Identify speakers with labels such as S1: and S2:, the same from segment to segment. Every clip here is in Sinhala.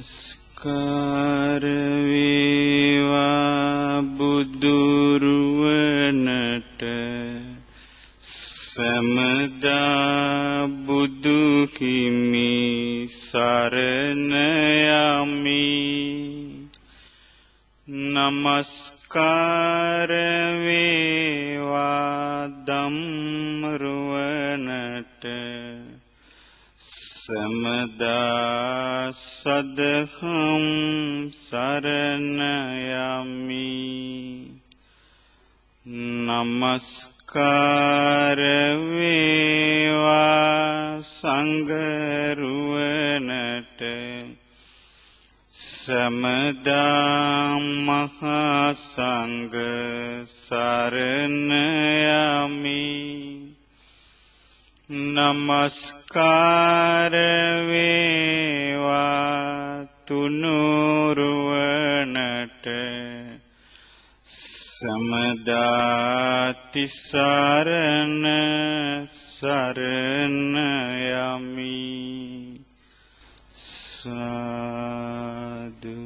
S1: නමස්කාර වේවා බුදුරුවනට සමදා බුදු හිමි සරණ යමි. නමස්කාර වේවා ධම්මරුවනට සමදා සදහම් සරණ යමි. නමස්කාර වේවා සංඝරුවනට සමදා මහා සංඝ සරණ යමි. නමස්කාර වේවා තුනුරුවනට සමදා තිසරණ සරණ යමි. සාදු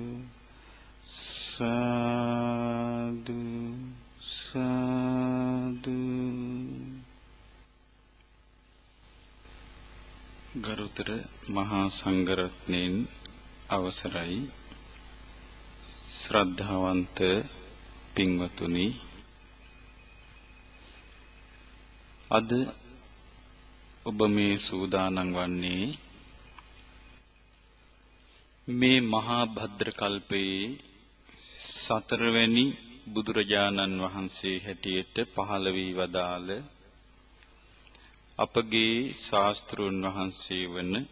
S1: සාදු සාදු. ගරුතර මහා සංඝරත්නයන් අවසරයි. ශ්‍රද්ධාවන්ත පින්වතුනි, අද ඔබ මේ සූදානම් වන්නේ මේ මහා භද්‍ර කල්පයේ සතරවැනි බුදුරජාණන් වහන්සේ හැටියට පහළ වී වදාළ අපගේ ශාස්ත්‍රූන් වහන්සේ වන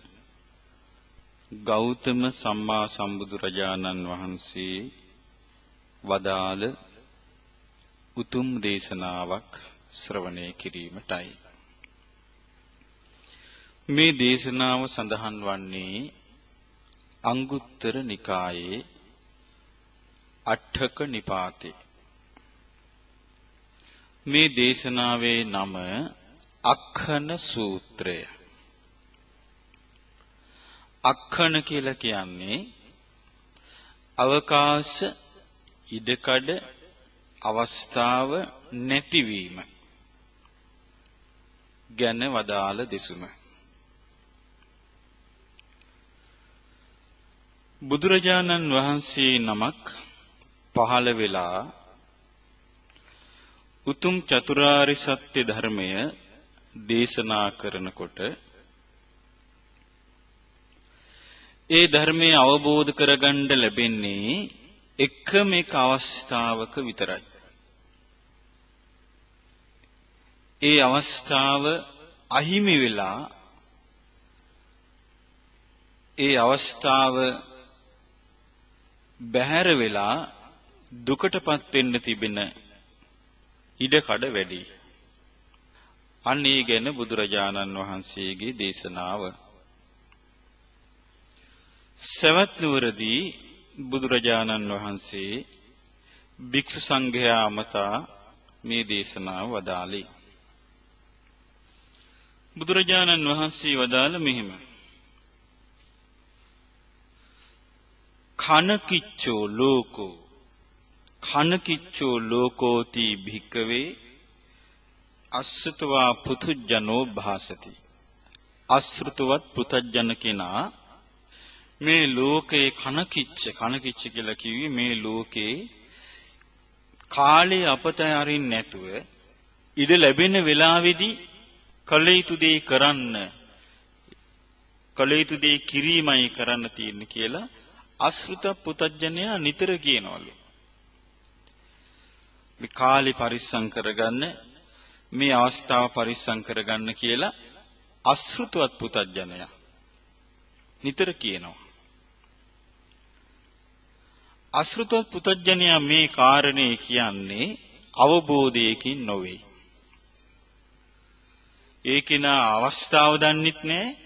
S1: ගෞතම සම්මා සම්බුදුරජාණන් වහන්සේ වදාළ උතුම් දේශනාවක් ශ්‍රවණය කිරීමටයි. මේ දේශනාව සඳහන් වන්නේ අංගුත්තර නිකායේ අට්ඨක නිපාතේ. මේ දේශනාවේ නම අක්ඛන සූත්‍රය. අක්ඛන කියලා කියන්නේ අවකාශ, ඉඩකඩ, අවස්ථාව නැතිවීම ගැන වදාළ දෙසුම. බුදුරජාණන් වහන්සේ නමක් පහළ වෙලා උතුම් චතුරාර්ය සත්‍ය ධර්මය දේශනා කරනකොට ඒ ධර්මය අවබෝධ කරගන්න ලැබෙන්නේ එකම එක අවස්ථාවක විතරයි. ඒ අවස්ථාව අහිමි වෙලා, ඒ අවස්ථාව බැහැර වෙලා දුකටපත් වෙන්න තිබෙන ඉඩකඩ වැඩි. අන්න ඒ ගැන බුදුරජාණන් වහන්සේගේ දේශනාව. සවැත් නුවරදී බුදුරජාණන් වහන්සේ භික්ෂු සංඝයා මතා මේ දේශනාව වදාළේ. බුදුරජාණන් වහන්සේ වදාළ මෙහිම: කනකිච්චෝ ලෝකෝ කනකිච්චෝ ලෝකෝති භික්කවේ අස්සතවා පුතුජනෝ භාසති. අසෘතවත් පුතජන කෙනා මේ ලෝකේ කනකිච්ච කියලා කිව්වේ මේ ලෝකේ කාලේ අපතය අරින්න නැතුව ඉඩ ලැබෙන වෙලාවේදී කළ යුතු දේ කරන්න, කළ යුතු දේ කිරීමයි කරන්න තියෙන්නේ කියලා අසෘත පුතජනයා නිතර කියනවලු. මේ කාලේ පරිස්සම් කරගන්න, මේ අවස්ථාව පරිස්සම් කරගන්න කියලා අසෘතවත් පුතජනයා නිතර කියනවා. අසෘතවත් පුතජනයා මේ කාරණේ කියන්නේ අවබෝධයකින් නොවේ. ඒකිනා අවස්ථාව දන්නෙත් නෑ.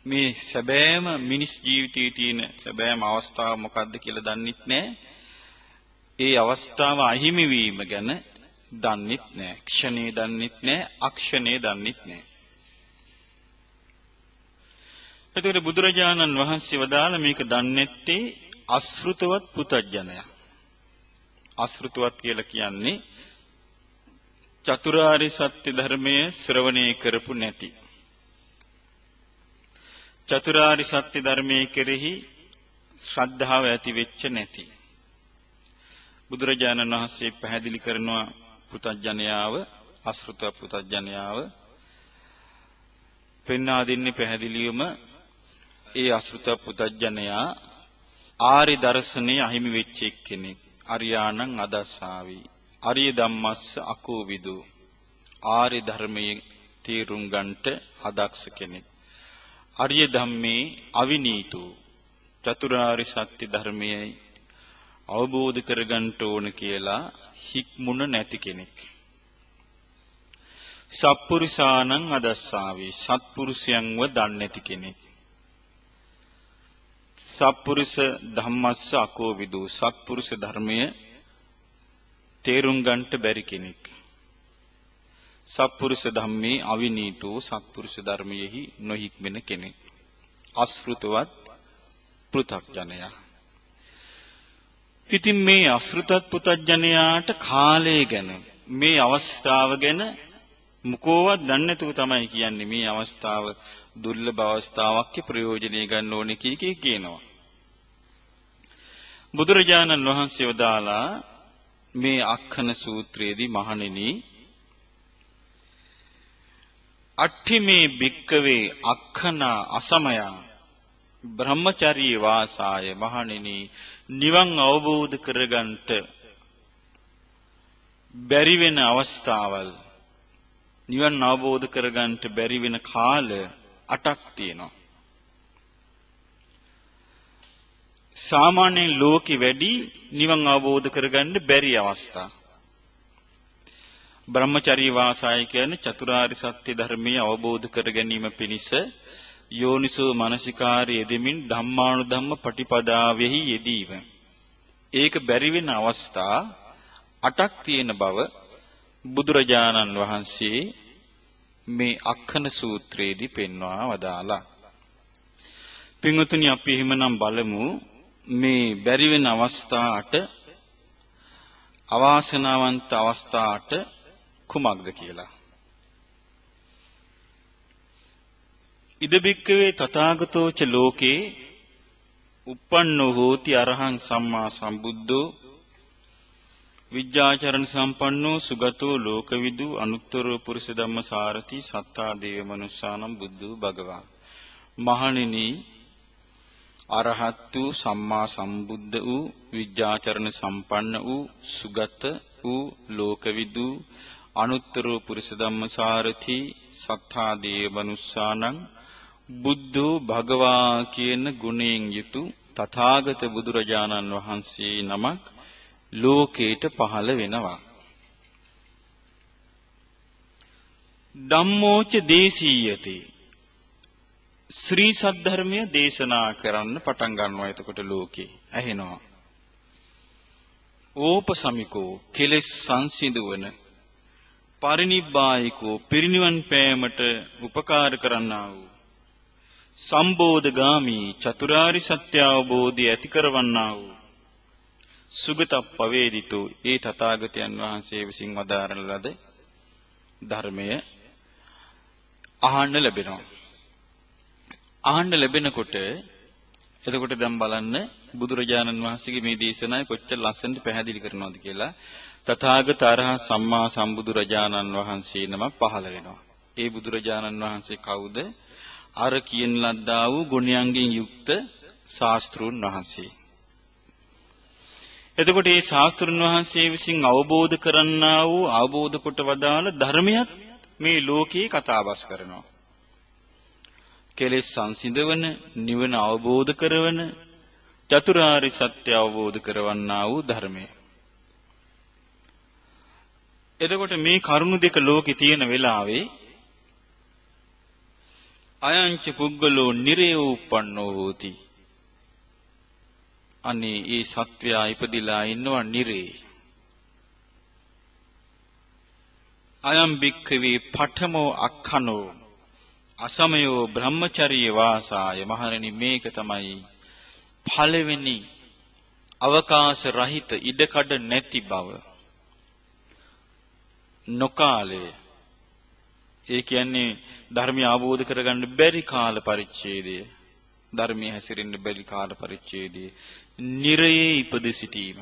S1: මේ සැබෑම මිනිස් ජීවිතයේ තියෙන සැබෑම අවස්ථාව මොකක්ද කියලා දන්නෙත් නෑ. ඒ අවස්ථාව අහිමි වීම ගැන දන්නෙත් නෑ. ක්ෂණේ දන්නෙත් නෑ, අක්ෂණේ දන්නෙත් නෑ. එතකොට බුදුරජාණන් වහන්සේ වදාළ මේක දන්නේ නැත්තේ අශෘතවත් පුතඥයා. අශෘතවත් කියලා කියන්නේ චතුරාර්ය සත්‍ය ධර්මයේ ශ්‍රවණය කරපු නැති. චතුරාර්ය සත්‍ය ධර්මයේ කෙරෙහි ශ්‍රද්ධාව ඇති වෙච්ච නැති. බුදුරජාණන් වහන්සේ පැහැදිලි කරනවා පුතඥයාව, අශෘත පුතඥයාව පෙන්වා දෙන්නේ පැහැදිලිවම ඒ අශෘත පුතඥයා ආරි දර්ශනේ අහිමි වෙච්ච කෙනෙක්. අරියාණං අදස්සාවි. ආර්ය ධම්මස්ස අකෝවිදු. ආර්ය ධර්මයේ තේරුම් ගන්නට අදක්ෂ කෙනෙක්. ආර්ය ධම්මේ අවිනීතෝ. චතුරාර්ය සත්‍ය ධර්මයයි අවබෝධ කරගන්න ඕන කියලා හික්මුණ නැති කෙනෙක්. සත්පුරුෂානං අදස්සාවි. සත්පුරුෂයන්ව දන්නේ නැති කෙනෙක්. සත්පුරුෂ ධම්මස්ස අකෝවිදු. සත්පුරුෂ ධර්මය තේරුම් ගන්නට බැරි කෙනෙක්. සත්පුරුෂ ධම්මේ අවිනීතෝ. සත්පුරුෂ ධර්මයෙහි නොහික්මෙන කෙනෙක්. අශෘතවත් පෘථග්ජනයා. ඉතින් මේ අශෘතවත් පෘථග්ජනයාට කාලය ගැන, මේ අවස්ථාව ගැන මුකෝවත් දන්නේ නැතුව තමයි කියන්නේ මේ අවස්ථාව දුර්ලභ අවස්ථාවක් ප්‍රයෝජනෙ ගන්න ඕනේ කී කියනවා. බුදුරජාණන් වහන්සේ වදාලා මේ අක්ඛන සූත්‍රයේදී මහණෙනි අට්ඨිමේ භික්කවේ අක්ඛනා අසමයා බ්‍රහ්මචර්ය වාසාය. මහණෙනි නිවන් අවබෝධ කරගන්නට බැරි වෙන අවස්ථාවල්, නිවන් අවබෝධ කරගන්නට බැරි වෙන කාල 8ක් තියෙනවා. සාමාන්‍යයෙන් ලෝකෙ වැඩි නිවන් අවබෝධ කරගන්න බැරි අවස්ථා. බ්‍රහ්මචර්ය වාසාය කියන්නේ චතුරාර්ය සත්‍ය ධර්මයේ අවබෝධ කර ගැනීම පිණිස යෝනිසෝ මනසිකාරය යෙදෙමින් ධම්මානුධම්ම පටිපදාවෙහි යෙදීම. ඒක බැරි වෙන අවස්ථා 8ක් තියෙන බව බුදුරජාණන් වහන්සේ මේ අක්ඛන සූත්‍රයේදී පෙන්වා වදාලා. පින්වතුනි අපි එහෙමනම් බලමු මේ බැරි වෙන අවස්ථා 8 අවාසනාවන්ත අවස්ථා 8 කුමක්ද කියලා. ඉද බික්කවේ තථාගතෝච ලෝකේ uppannෝ hoti arahං සම්මා සම්බුද්ධෝ විජ්ජාචරණ සම්පන්නෝ සුගතෝ ලෝකවිදු අනුත්තරෝ පුරිස ධම්මසාරති සත්තා දේව මනුස්සානම් බුද්ධෝ භගවා. මහණෙනි අරහත් වූ සම්මා සම්බුද්ධ වූ විජ්ජාචරණ සම්පන්න වූ සුගත වූ ලෝකවිදු අනුත්තරෝ පුරිස ධම්මසාරති සත්තා දේව මනුස්සානම් බුද්ධෝ භගවා කියන ගුණයෙන් යුතු තථාගත බුදුරජාණන් වහන්සේ නමක් ලෝකේට පහළ වෙනවා. ධම්මෝච දේශීයති. ශ්‍රී සද්ධර්මය දේශනා කරන්න පටන් ගන්නවා. එතකොට ලෝකේ ඇහෙනවා. ඕපසමිකෝ කෙලෙස් සංසිඳවන, පරිනිබ්බායිකෝ පිරිනිවන් පෑමට උපකාර කරන්නා වූ, සම්බෝධගාමී චතුරාරි සත්‍ය අවබෝධය ඇති කරවන්නා වූ සුගතප්පවේදිතෝ ඒ තථාගතයන් වහන්සේ විසින් වදාරන ලද ධර්මය අහන්න ලැබෙනවා. අහන්න ලැබෙනකොට එතකොට දැන් බලන්න බුදුරජාණන් වහන්සේගේ මේ දේශනාවේ කොච්චර ලස්සනට පැහැදිලි කරනවද කියලා. තථාගත අරහත් සම්මා සම්බුදුරජාණන් වහන්සේ නම පහළ වෙනවා. ඒ බුදුරජාණන් වහන්සේ කවුද? අර කියන ලද්දා වූ ගුණයන්ගෙන් යුක්ත ශාස්ත්‍රූන් වහන්සේ. එතකොට මේ ශාස්ත්‍රූන් වහන්සේ විසින් අවබෝධ කරන්නා වූ අවබෝධ කොට වදාළ ධර්මයක් මේ ලෝකේ කතාබස් කරනවා. කෙලෙස් සංසිඳවන, නිවන අවබෝධ කරවන, චතුරාර්ය සත්‍ය අවබෝධ කරවන්නා වූ ධර්මය. එතකොට මේ කරුණු දෙක ලෝකේ තියෙන වෙලාවේ අයංච පුද්ගලෝ නිරේව උප්පන්නෝ හෝති. අනේ ඒ සත්වයා ඉපදිලා ඉන්නවා නිරේ. අයම් භික්ඛවේ පඨමෝ අක්ඛනෝ. අසමයෝ බ්‍රහ්මචර්ය වාසාය මහණෙනි මේක තමයි පළවෙනි අවකාශ රහිත ඉඩකඩ නැති බව. නොකාලය. ඒ කියන්නේ ධර්මය අවබෝධ කරගන්න බැරි කාල පරිච්ඡේදය. ධර්මයේ හැසිරෙන්න බැරි කාල පරිච්ඡේදය. නිරයේ ඉපද සිටීම.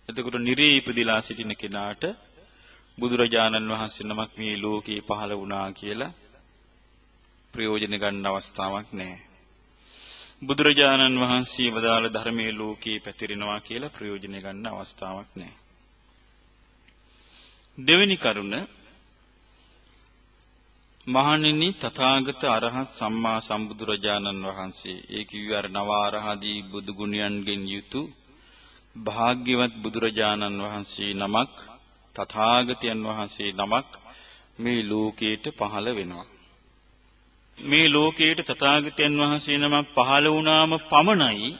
S1: එතකොට නිරයේ ඉපදිලා සිටින කෙනාට බුදුරජාණන් වහන්සේ නමක් මේ ලෝකේ පහළ වුණා කියලා ප්‍රයෝජන ගන්න අවස්ථාවක් නැහැ. බුදුරජාණන් වහන්සේ වදාළ ධර්මයේ ලෝකේ පැතිරෙනවා කියලා ප්‍රයෝජන ගන්න අවස්ථාවක් නැහැ. දෙවෙනි කරුණ මහණෙනි තථාගත අරහත් සම්මා සම්බුදුරජාණන් වහන්සේ ඒ කිව්වේ අර නවාරහදී බුදු ගුණයන්ගෙන් යුතු භාග්‍යවත් බුදුරජාණන් වහන්සේ නමක් තථාගතයන් වහන්සේ නමක් මේ ලෝකයට පහළ වෙනවා. මේ ලෝකයට තථාගතයන් වහන්සේ නමක් පහළ වුණාම පමණයි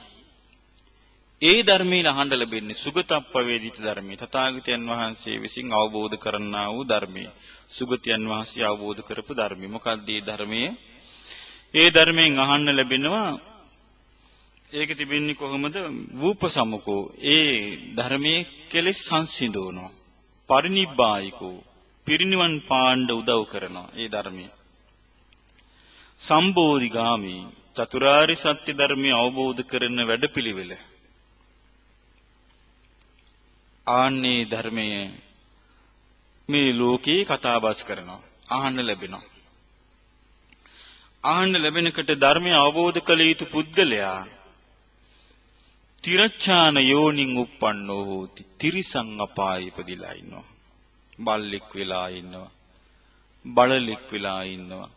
S1: ඒ ධර්මයේ අහන්න ලැබෙන්නේ සුගතප්පවේදිත ධර්මයේ තථාගතයන් වහන්සේ විසින් අවබෝධ කරන්නා වූ ධර්මයේ සුගතයන් වහන්සේ අවබෝධ කරපු ධර්මයේ මොකක්ද මේ ධර්මයේ? ඒ ධර්මයෙන් අහන්න ලැබෙනවා ඒක තිබෙන්නේ කොහොමද? වූපසමුකෝ ඒ ධර්මයේ කෙලෙස් සංසිඳවනවා. පරිනිබ්බායිකෝ පිරිනිවන් පාණ්ඩ උදව් කරනවා ඒ ධර්මයේ. සම්බෝධිගාමී චතුරාර්ය සත්‍ය ධර්මය අවබෝධ කරන වැඩපිළිවෙල. ආන්නේ ධර්මය මේ ලෝකේ කතාබස් කරනවා. අහන්න ලැබෙනවා. අහන්න ලැබෙනකොට ධර්මය අවබෝධ කළ යුතු පුද්ගලයා තිරච්ඡාන යෝනින් උප්පන්නෝ හෝති. තිරිසං අපායේ ඉපදිලා ඉන්නවා. බල්ලෙක් වෙලා ඉන්නවා. බලලෙක් වෙලා ඉන්නවා.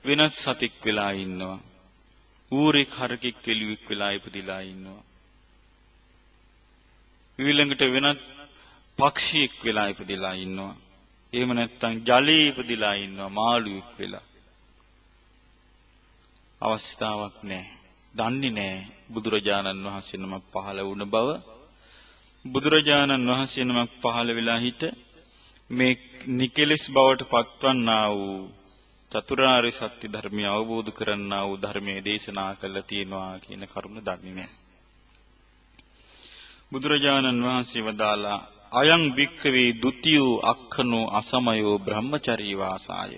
S1: වෙනත් සතෙක් වෙලා ඉන්නවා. ඌරෙක් හරකෙක් කෙලියෙක් වෙලා ඉපදිලා ඉන්නවා. ඊළඟට වෙනත් පක්ෂියෙක් වෙලා ඉපදිලා ඉන්නවා. එහෙම නැත්නම් ජලයේ ඉපදිලා ඉන්නවා මාළුවෙක් වෙලා. අවස්ථාවක් නැහැ. දන්නේ නැහැ බුදුරජාණන් වහන්සේ නමක් පහළ වුණ බව. බුදුරජාණන් වහන්සේ නමක් පහළ වෙලා හිට මේ නිකලස් බවට පත්වන්නා වූ චතුරාර්ය සත්‍ය ධර්මය අවබෝධ කරන්නා වූ ධර්මයේ දේශනා කළා තියෙනවා කියන කරුණ දන්නේ නැහැ. බුදුරජාණන් වහන්සේ වදාලා අයං වික්ඛවේ ဒ ුතියෝ අක්ඛනෝ අසමයෝ බ්‍රහ්මචර්ය වාසාය.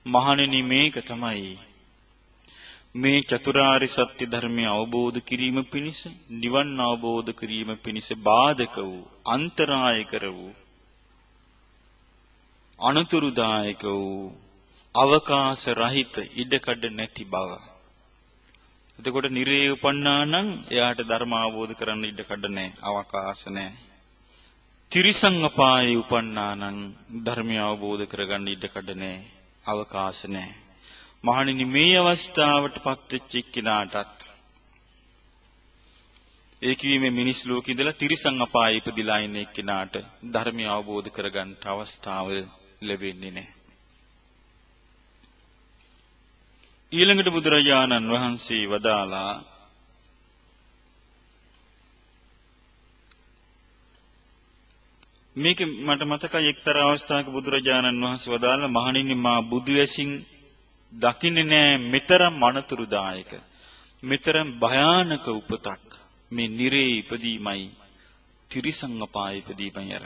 S1: මහණෙනි මේක තමයි මේ චතුරාර්ය සත්‍ය ධර්මය අවබෝධ කිරීම පිණිස නිවන් අවබෝධ කිරීම පිණිස බාධක වූ අන්තරාය කර වූ අනුතුරුදායක වූ අවකාශ රහිත ඉඩකඩ නැති බව. එතකොට නිරේ උපන්නා නම් එයාට ධර්ම අවබෝධ කරන්න ඉඩකඩ නැහැ, අවකාශ නැහැ. තිරිසං අපායේ උපන්නා නම් ධර්මය අවබෝධ කරගන්න ඉඩකඩ නැහැ, අවකාශ නැහැ. මහණෙනි මේ අවස්ථාවට පත්වෙච්ච කෙනාටත් ඒ කිවීමේ මිනිස් ලෝකෙ ඉඳලා තිරිසං අපායේ ඉපදිලා ඉන්න කෙනාට ධර්මය අවබෝධ කරගන්න අවස්ථාව ලැබෙන්නේ නැහැ. ඊළඟට බුදුරජාණන් වහන්සේ වදාලා මේක මට මතකයි එක්තරා අවස්ථාවක බුදුරජාණන් වහන්සේ වදාලා මහණෙනි මා බුදු ඇසින් දකින්නේ නෑ මෙතරම් අනතුරුදායක මෙතරම් භයානක උපතක් මේ නිරේ ඉපදීමයි තිරිසං අපායේ ඉපදීමයි අර.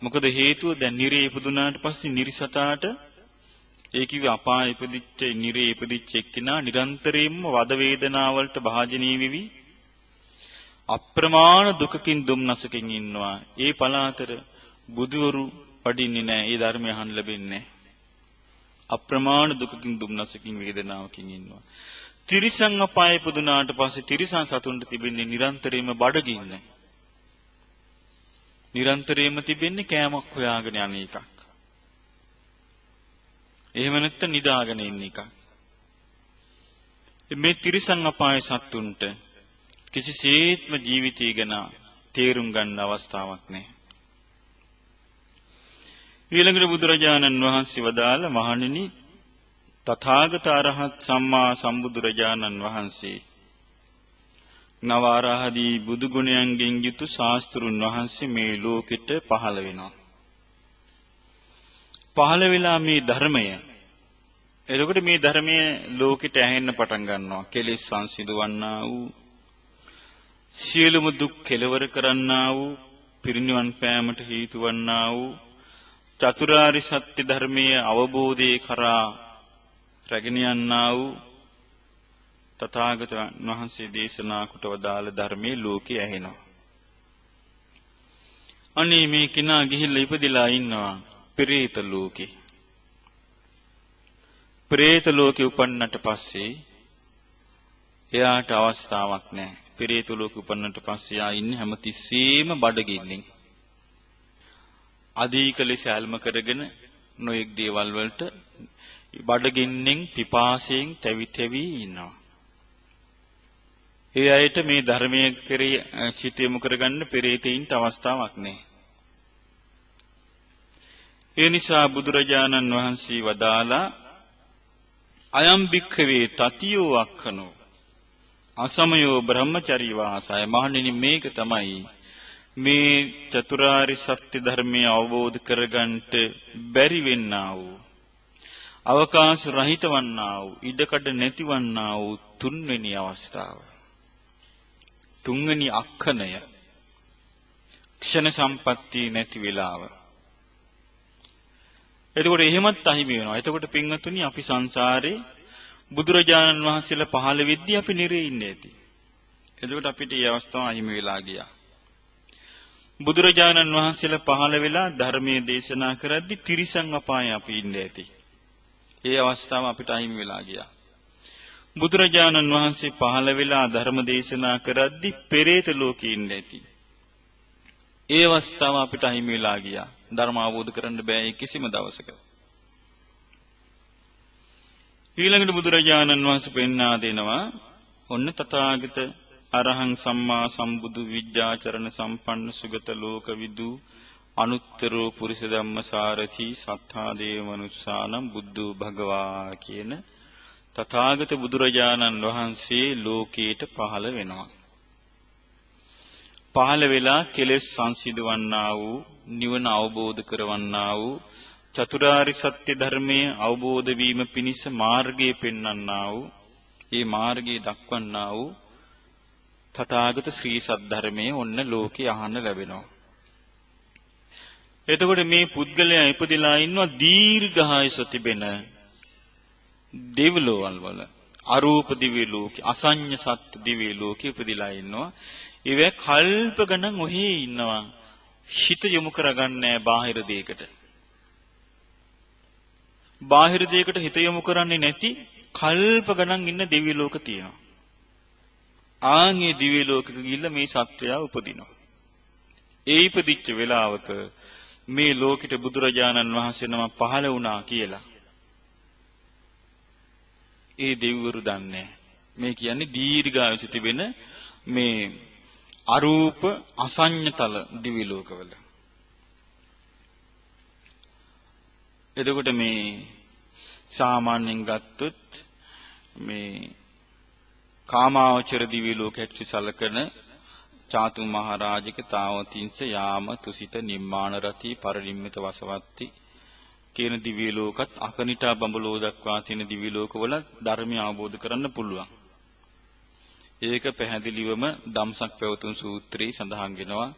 S1: මොකද හේතුව දැන් නිරේ ඉපදුනාට පස්සේ නිරිසතාට ඒ කිව්වේ අපායේ ඉපදිච්ච නිරේ ඉපදිච්ච එක්කිනා නිරන්තරයෙන්ම වද වේදනාවලට භාජනීය වෙවි අප්‍රමාණ දුකකින් දුම්නසකින් ඉන්නවා. ඒ පලාතර බුදුවරු වඩින්නේ නැහැ. ඒ ධර්මය අහන්න ලැබෙන්නේ නැහැ. අප්‍රමාණ දුකකින් දුම්නසකින් වේදනාවකින් ඉන්නවා. තිරිසං අපායේ පුදුනාට පස්සේ තිරිසං සතුන්ට තිබෙන්නේ නිරන්තරයෙන්ම බඩගින්න. නිරන්තරයෙන්ම තිබෙන්නේ කෑමක් හොයාගෙන යන එකක්. එහෙම නැත්නම් නිදාගෙන ඉන්න එකක්. මේ තිරිසං අපායේ සතුන්ට කිසිසේත්ම ජීවිතය ගැන තේරුම් ගන්න අවස්ථාවක් නැහැ. ඊළඟට බුදුරජාණන් වහන්සේ වදාළ මහණෙනි තථාගත අරහත් සම්මා සම්බුදුරජාණන් වහන්සේ නවාරහදී බුදු ගුණයන්ගෙන් යුතු ශාස්ත්‍රුන් වහන්සේ මේ ලෝකෙට පහළ වෙනවා. පහළ වෙලා මේ ධර්මය. එතකොට මේ ධර්මයේ ලෝකෙට ඇහෙන්න පටන් ගන්නවා. කෙලෙස් සංසිඳවන්නා වූ සියලුම දුක් කෙලවර කරන්නා වූ පිරිනිවන් පෑමට හේතු වන්නා වූ චතුරාර්ය සත්‍ය ධර්මයේ අවබෝධයේ කරා රැගෙන යන්නා වූ තථාගතයන් වහන්සේ දේශනා කොට වදාළ ධර්මයේ ලෝකේ ඇහෙනවා. අනේ මේ කිනා ගිහිල්ලා ඉපදිලා ඉන්නවා පෙරේත ලෝකේ. පෙරේත ලෝකේ උපන්නට පස්සේ එයාට අවස්ථාවක් නැහැ. පෙරේත ලෝකේ උපන්නට පස්සේ ආ ඉන්නේ හැමතිස්සෙම බඩගින්නින්. අධික ලෙස ඇල්ම කරගෙන නොයෙක් දේවල් වලට බඩගින්නෙන් පිපාසයෙන් තැවි ඉන්නවා. ඒ අයට මේ ධර්මයේ කෙරෙහි සිත යොමු කරගන්න පෙරේතයින්ට අවස්ථාවක් නැහැ. ඒ නිසා බුදුරජාණන් වහන්සේ වදාලා අයම් භික්ඛවේ තතියෝ අක්ඛනෝ අසමයෝ බ්‍රහ්මචරි වාසය. මහණෙනි මේක තමයි මේ චතුරාර්ය සත්‍ය ධර්මය අවබෝධ කරගන්නට බැරි වෙන්නා වූ අවකාශ රහිත වන්නා වූ ඉඩකඩ නැති වන්නා වූ තුන්වෙනි අවස්ථාව. තුන්වෙනි අක්ඛණය ක්ෂණ සම්පatti නැති වෙලාව. එතකොට එහෙමත් අහිමි වෙනවා. එතකොට පින්වතුනි අපි සංසාරේ බුදුරජාණන් වහන්සේලා පහළ වෙද්දී අපි නිරේ ඉන්නේ ඇති. එතකොට අපිට මේ අවස්ථාව අහිමි වෙලා ගියා. බුදුරජාණන් වහන්සේලා පහළ වෙලා ධර්මයේ දේශනා කරද්දී තිරිසන් අපායේ අපි ඉන්නේ ඇති. ඒ අවස්ථාව අපිට අහිමි වෙලා ගියා. බුදුරජාණන් වහන්සේ පහළ වෙලා ධර්ම දේශනා කරද්දී පෙරේත ලෝකේ ඉන්නේ ඇති. ඒ අවස්ථාව අපිට අහිමි වෙලා ගියා. ධර්ම අවබෝධ කරන්න බෑ කිසිම දවසක. ඊළඟට බුදුරජාණන් වහන්සේ පෙන්වා දෙනවා ඔන්න තථාගත අරහං සම්මා සම්බුදු විද්‍යාචරණ සම්පන්න සුගත ලෝක විදු අනුත්තරෝ පුරිස ධම්මසාරති සත්තා දේව මනුස්සානම් බුද්ධෝ භගවා කියන තථාගත බුදුරජාණන් වහන්සේ ලෝකයට පහළ වෙනවා. පහළ වෙලා කෙලෙස් සංසිඳවන්නා වූ නිවන අවබෝධ කරවන්නා වූ චතුරාර්ය සත්‍ය ධර්මයේ අවබෝධ වීම පිණිස මාර්ගය පෙන්වන්නා වූ ඒ මාර්ගය දක්වන්නා වූ තථාගත ශ්‍රී සද්ධර්මයේ ඔන්න ලෝකේ අහන්න ලැබෙනවා. එතකොට මේ පුද්ගලයා ඉපදිලා ඉන්නවා දීර්ඝායස තිබෙන දෙවිලෝවල් වල අරූප දිව්‍ය ලෝකේ අසඤ්ඤ සත්ත්‍ය දිව්‍ය ලෝකේ ඉපදිලා ඉන්නවා. ඒවැ කල්ප ගණන් ඔහේ ඉන්නවා. හිත යොමු කරගන්නේ බාහිර දෙයකට. බාහිර දෙයකට හිත යොමු කරන්නේ නැති කල්ප ගණන් ඉන්න දිව්‍ය ලෝක තියෙනවා. ආන්ගේ දිව්‍ය ලෝකෙක ගිහිල්ලා මේ සත්වයා උපදිනවා. ඒ ඉපදිච්ච වෙලාවක මේ ලෝකෙට බුදුරජාණන් වහන්සේ නම පහළ වුණා කියලා. ඒ දෙවිවරු දන්නේ මේ කියන්නේ දීර්ඝායුෂ තිබෙන මේ අරූප අසඤ්ඤතල දිව්‍ය ලෝකවල. එතකොට මේ සාමාන්‍යයෙන් ගත්තොත් මේ කාමාවචර දිව්‍ය ලෝකයට සලකන චාතු මහරජික තාවතින්ස යාම තුසිත නිම්මාන රති පරිනිම්මිත වසවත්ති කියන දිව්‍ය ලෝකත් අකනිටා බඹලෝ දක්වා තියෙන දිව්‍ය ලෝකවල ධර්මය අවබෝධ කරන්න පුළුවන්. ඒක පැහැදිලිවම ධම්සක් පැවතුම් සූත්‍රයේ සඳහන් වෙනවා.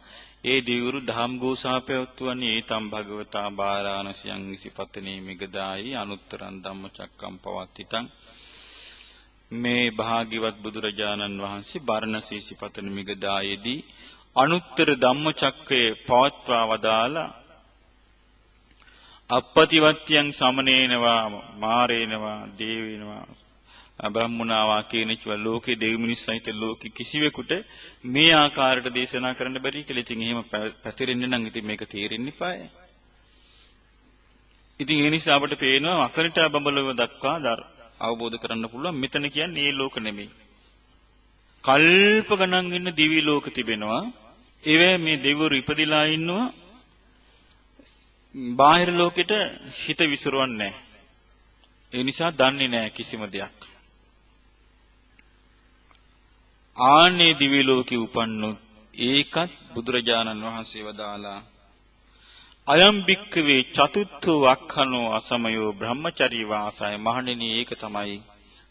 S1: ඒ දිවුරු දහම් ගෝසා පැවතුවන්නේ ඒතම් භගවතා බාරාණසියං ඉසිපතනේ මිගදායි අනුත්තරං ධම්මචක්කම් පවත්තිතං. මේ භාග්‍යවත් බුදුරජාණන් වහන්සේ බාරණසී ඉසිපතන මිගදායේදී අනුත්තර ධම්මචක්කය පවත්වා වදාලා අපපතිවත්‍යං සමනේනවා මාරේනවා දේවේනවා බ්‍රහ්මනාවා කියන ලෝකේ දෙවි මිනිස් සහිත ලෝකේ කිසිවෙකුට මේ ආකාරයට දේශනා කරන්න බැරි කියලා. ඉතින් එහෙම පැතිරෙන්න නම් ඉතින් මේක තේරෙන්න ඉපාය. ඉතින් ඒ නිසා අපට පේනවා අකනිටා බඹලව දක්වා අවබෝධ කරන්න පුළුවන්. මෙතන කියන්නේ ඒ ලෝක නෙමෙයි. කල්ප ගණන් ඉන්න දිවි ලෝක තිබෙනවා. ඒවැ මේ දෙවිවරු ඉපදිලා ඉන්නවා. බාහිර ලෝකෙට හිත විසිරවන්නේ නැහැ. ඒ නිසා දන්නේ නැහැ කිසිම දෙයක්. ආනේ දිව්‍ය ලෝකේ උපන්නොත් ඒකත් බුදුරජාණන් වහන්සේ වදාලා අයම් භික්ඛවේ චතුත්ථෝ වක්ඛනෝ අසමයෝ බ්‍රහ්මචර්ය වාසය. මහණෙනි, ඒක තමයි